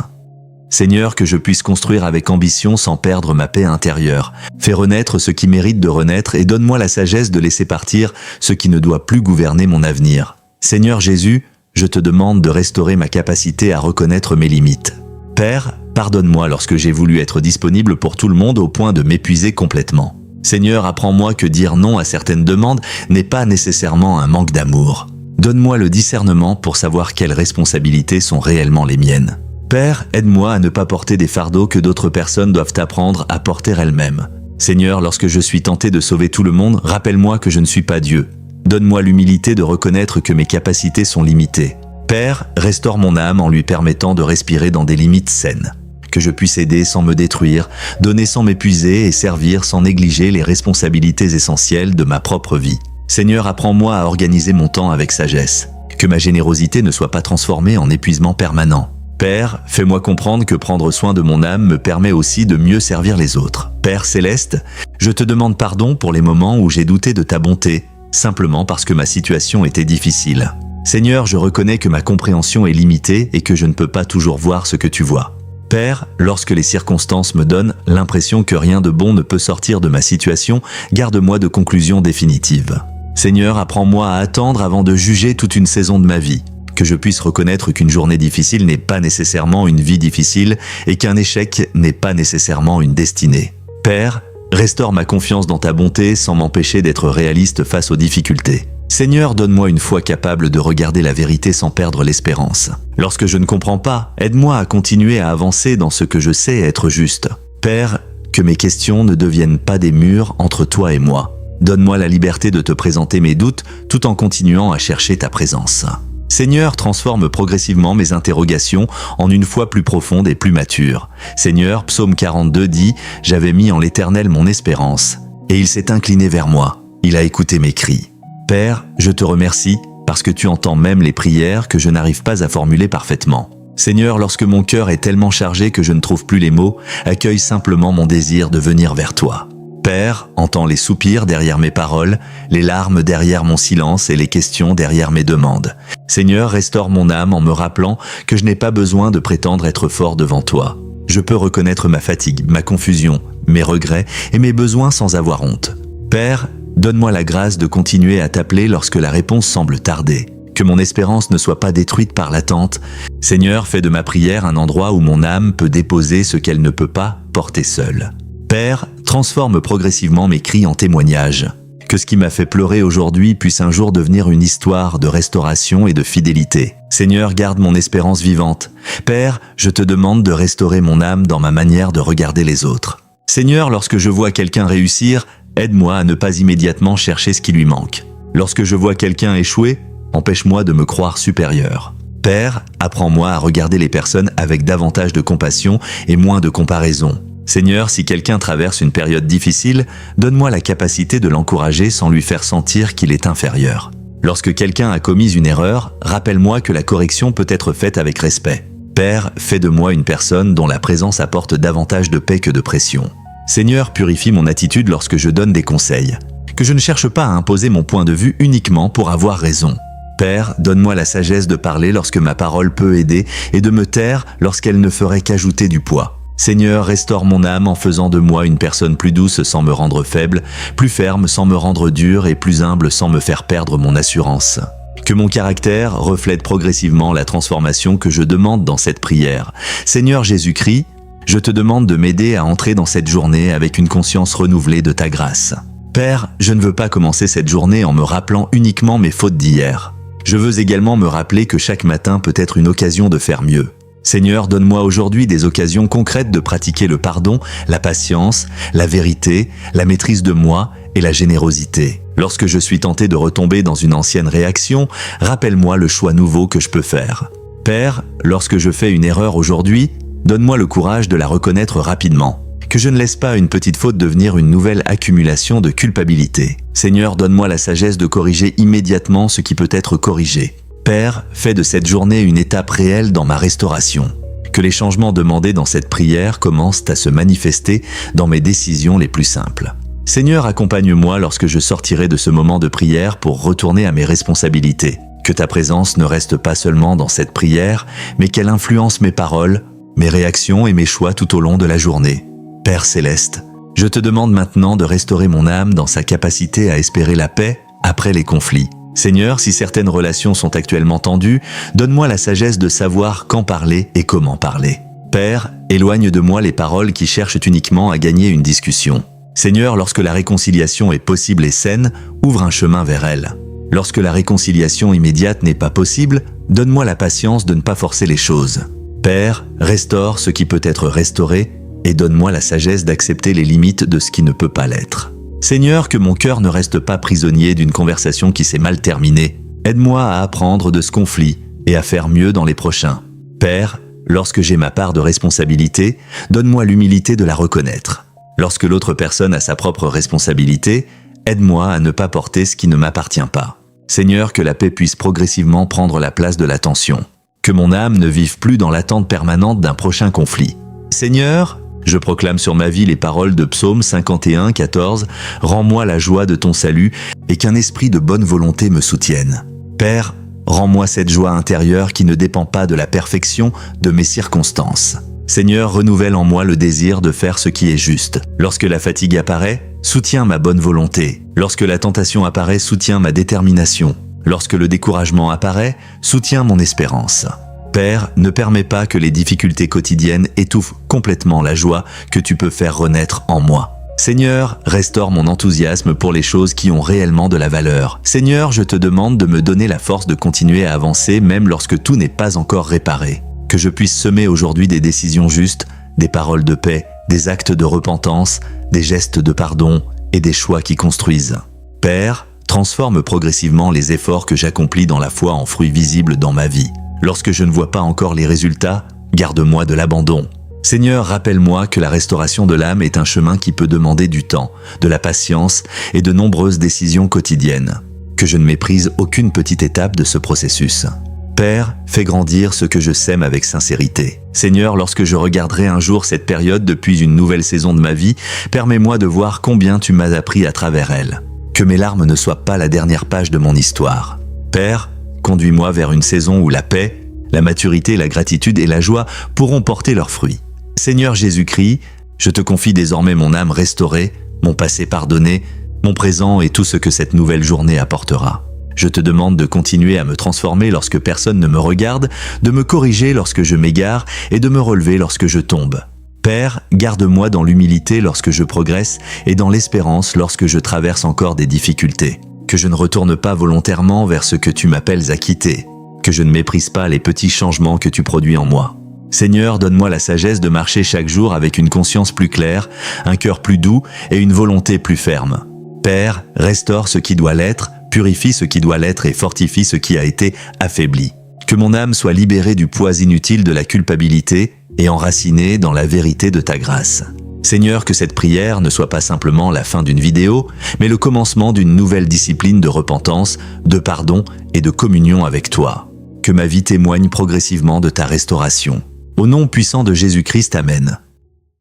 Seigneur, que je puisse construire avec ambition sans perdre ma paix intérieure. Fais renaître ce qui mérite de renaître et donne-moi la sagesse de laisser partir ce qui ne doit plus gouverner mon avenir. Seigneur Jésus, je te demande de restaurer ma capacité à reconnaître mes limites. Père, pardonne-moi lorsque j'ai voulu être disponible pour tout le monde au point de m'épuiser complètement. Seigneur, apprends-moi que dire non à certaines demandes n'est pas nécessairement un manque d'amour. Donne-moi le discernement pour savoir quelles responsabilités sont réellement les miennes. Père, aide-moi à ne pas porter des fardeaux que d'autres personnes doivent apprendre à porter elles-mêmes. Seigneur, lorsque je suis tenté de sauver tout le monde, rappelle-moi que je ne suis pas Dieu. Donne-moi l'humilité de reconnaître que mes capacités sont limitées. Père, restaure mon âme en lui permettant de respirer dans des limites saines. Que je puisse aider sans me détruire, donner sans m'épuiser et servir sans négliger les responsabilités essentielles de ma propre vie. Seigneur, apprends-moi à organiser mon temps avec sagesse. Que ma générosité ne soit pas transformée en épuisement permanent. Père, fais-moi comprendre que prendre soin de mon âme me permet aussi de mieux servir les autres. Père céleste, je te demande pardon pour les moments où j'ai douté de ta bonté, simplement parce que ma situation était difficile. Seigneur, je reconnais que ma compréhension est limitée et que je ne peux pas toujours voir ce que tu vois. Père, lorsque les circonstances me donnent l'impression que rien de bon ne peut sortir de ma situation, garde-moi de conclusions définitives. Seigneur, apprends-moi à attendre avant de juger toute une saison de ma vie. Que je puisse reconnaître qu'une journée difficile n'est pas nécessairement une vie difficile et qu'un échec n'est pas nécessairement une destinée. Père, restaure ma confiance dans ta bonté sans m'empêcher d'être réaliste face aux difficultés. Seigneur, donne-moi une foi capable de regarder la vérité sans perdre l'espérance. Lorsque je ne comprends pas, aide-moi à continuer à avancer dans ce que je sais être juste. Père, que mes questions ne deviennent pas des murs entre toi et moi. Donne-moi la liberté de te présenter mes doutes tout en continuant à chercher ta présence. Seigneur, transforme progressivement mes interrogations en une foi plus profonde et plus mature. Seigneur, Psaume 42 dit « J'avais mis en l'Éternel mon espérance, et il s'est incliné vers moi. Il a écouté mes cris. » Père, je te remercie parce que tu entends même les prières que je n'arrive pas à formuler parfaitement. Seigneur, lorsque mon cœur est tellement chargé que je ne trouve plus les mots, accueille simplement mon désir de venir vers toi. Père, entends les soupirs derrière mes paroles, les larmes derrière mon silence et les questions derrière mes demandes. Seigneur, restaure mon âme en me rappelant que je n'ai pas besoin de prétendre être fort devant toi. Je peux reconnaître ma fatigue, ma confusion, mes regrets et mes besoins sans avoir honte. Père, donne-moi la grâce de continuer à t'appeler lorsque la réponse semble tarder. Que mon espérance ne soit pas détruite par l'attente. Seigneur, fais de ma prière un endroit où mon âme peut déposer ce qu'elle ne peut pas porter seule. Père, transforme progressivement mes cris en témoignages. Que ce qui m'a fait pleurer aujourd'hui puisse un jour devenir une histoire de restauration et de fidélité. Seigneur, garde mon espérance vivante. Père, je te demande de restaurer mon âme dans ma manière de regarder les autres. Seigneur, lorsque je vois quelqu'un réussir, aide-moi à ne pas immédiatement chercher ce qui lui manque. Lorsque je vois quelqu'un échouer, empêche-moi de me croire supérieur. Père, apprends-moi à regarder les personnes avec davantage de compassion et moins de comparaison. Seigneur, si quelqu'un traverse une période difficile, donne-moi la capacité de l'encourager sans lui faire sentir qu'il est inférieur. Lorsque quelqu'un a commis une erreur, rappelle-moi que la correction peut être faite avec respect. Père, fais de moi une personne dont la présence apporte davantage de paix que de pression. Seigneur, purifie mon attitude lorsque je donne des conseils. Que je ne cherche pas à imposer mon point de vue uniquement pour avoir raison. Père, donne-moi la sagesse de parler lorsque ma parole peut aider et de me taire lorsqu'elle ne ferait qu'ajouter du poids. Seigneur, restaure mon âme en faisant de moi une personne plus douce sans me rendre faible, plus ferme sans me rendre dur et plus humble sans me faire perdre mon assurance. Que mon caractère reflète progressivement la transformation que je demande dans cette prière. Seigneur Jésus-Christ, je te demande de m'aider à entrer dans cette journée avec une conscience renouvelée de ta grâce. Père, je ne veux pas commencer cette journée en me rappelant uniquement mes fautes d'hier. Je veux également me rappeler que chaque matin peut être une occasion de faire mieux. Seigneur, donne-moi aujourd'hui des occasions concrètes de pratiquer le pardon, la patience, la vérité, la maîtrise de moi et la générosité. Lorsque je suis tenté de retomber dans une ancienne réaction, rappelle-moi le choix nouveau que je peux faire. Père, lorsque je fais une erreur aujourd'hui, donne-moi le courage de la reconnaître rapidement. Que je ne laisse pas une petite faute devenir une nouvelle accumulation de culpabilité. Seigneur, donne-moi la sagesse de corriger immédiatement ce qui peut être corrigé. Père, fais de cette journée une étape réelle dans ma restauration. Que les changements demandés dans cette prière commencent à se manifester dans mes décisions les plus simples. Seigneur, accompagne-moi lorsque je sortirai de ce moment de prière pour retourner à mes responsabilités. Que ta présence ne reste pas seulement dans cette prière, mais qu'elle influence mes paroles, mes réactions et mes choix tout au long de la journée. Père céleste, je te demande maintenant de restaurer mon âme dans sa capacité à espérer la paix après les conflits. Seigneur, si certaines relations sont actuellement tendues, donne-moi la sagesse de savoir quand parler et comment parler. Père, éloigne de moi les paroles qui cherchent uniquement à gagner une discussion. Seigneur, lorsque la réconciliation est possible et saine, ouvre un chemin vers elle. Lorsque la réconciliation immédiate n'est pas possible, donne-moi la patience de ne pas forcer les choses. Père, restaure ce qui peut être restauré et donne-moi la sagesse d'accepter les limites de ce qui ne peut pas l'être. Seigneur, que mon cœur ne reste pas prisonnier d'une conversation qui s'est mal terminée. Aide-moi à apprendre de ce conflit et à faire mieux dans les prochains. Père, lorsque j'ai ma part de responsabilité, donne-moi l'humilité de la reconnaître. Lorsque l'autre personne a sa propre responsabilité, aide-moi à ne pas porter ce qui ne m'appartient pas. Seigneur, que la paix puisse progressivement prendre la place de la tension. Que mon âme ne vive plus dans l'attente permanente d'un prochain conflit. Seigneur, je proclame sur ma vie les paroles de Psaume 51, 14 « Rends-moi la joie de ton salut et qu'un esprit de bonne volonté me soutienne. » Père, Rends-moi cette joie intérieure qui ne dépend pas de la perfection de mes circonstances. Seigneur, renouvelle en moi le désir de faire ce qui est juste. Lorsque la fatigue apparaît, soutiens ma bonne volonté. Lorsque la tentation apparaît, soutiens ma détermination. Lorsque le découragement apparaît, soutiens mon espérance. Père, ne permets pas que les difficultés quotidiennes étouffent complètement la joie que tu peux faire renaître en moi. Seigneur, restaure mon enthousiasme pour les choses qui ont réellement de la valeur. Seigneur, je te demande de me donner la force de continuer à avancer même lorsque tout n'est pas encore réparé. Que je puisse semer aujourd'hui des décisions justes, des paroles de paix, des actes de repentance, des gestes de pardon et des choix qui construisent. Père, transforme progressivement les efforts que j'accomplis dans la foi en fruits visibles dans ma vie. Lorsque je ne vois pas encore les résultats, garde-moi de l'abandon. Seigneur, rappelle-moi que la restauration de l'âme est un chemin qui peut demander du temps, de la patience et de nombreuses décisions quotidiennes. Que je ne méprise aucune petite étape de ce processus. Père, fais grandir ce que je sème avec sincérité. Seigneur, lorsque je regarderai un jour cette période depuis une nouvelle saison de ma vie, permets-moi de voir combien tu m'as appris à travers elle. Que mes larmes ne soient pas la dernière page de mon histoire. Père, conduis-moi vers une saison où la paix, la maturité, la gratitude et la joie pourront porter leurs fruits. Seigneur Jésus-Christ, je te confie désormais mon âme restaurée, mon passé pardonné, mon présent et tout ce que cette nouvelle journée apportera. Je te demande de continuer à me transformer lorsque personne ne me regarde, de me corriger lorsque je m'égare et de me relever lorsque je tombe. Père, garde-moi dans l'humilité lorsque je progresse et dans l'espérance lorsque je traverse encore des difficultés. Que je ne retourne pas volontairement vers ce que tu m'appelles à quitter. Que je ne méprise pas les petits changements que tu produis en moi. Seigneur, donne-moi la sagesse de marcher chaque jour avec une conscience plus claire, un cœur plus doux et une volonté plus ferme. Père, restaure ce qui doit l'être, purifie ce qui doit l'être et fortifie ce qui a été affaibli. Que mon âme soit libérée du poids inutile de la culpabilité et enracinée dans la vérité de ta grâce. Seigneur, que cette prière ne soit pas simplement la fin d'une vidéo, mais le commencement d'une nouvelle discipline de repentance, de pardon et de communion avec toi. Que ma vie témoigne progressivement de ta restauration. Au nom puissant de Jésus-Christ, Amen.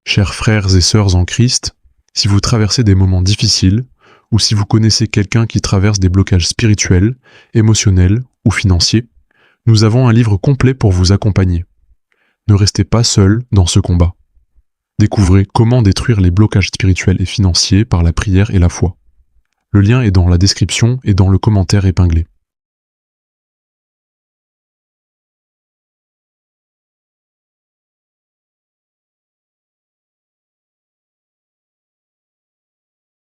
Chers frères et sœurs en Christ, si vous traversez des moments difficiles, ou si vous connaissez quelqu'un qui traverse des blocages spirituels, émotionnels ou financiers, nous avons un livre complet pour vous accompagner. Ne restez pas seul dans ce combat. Découvrez comment détruire les blocages spirituels et financiers par la prière et la foi. Le lien est dans la description et dans le commentaire épinglé.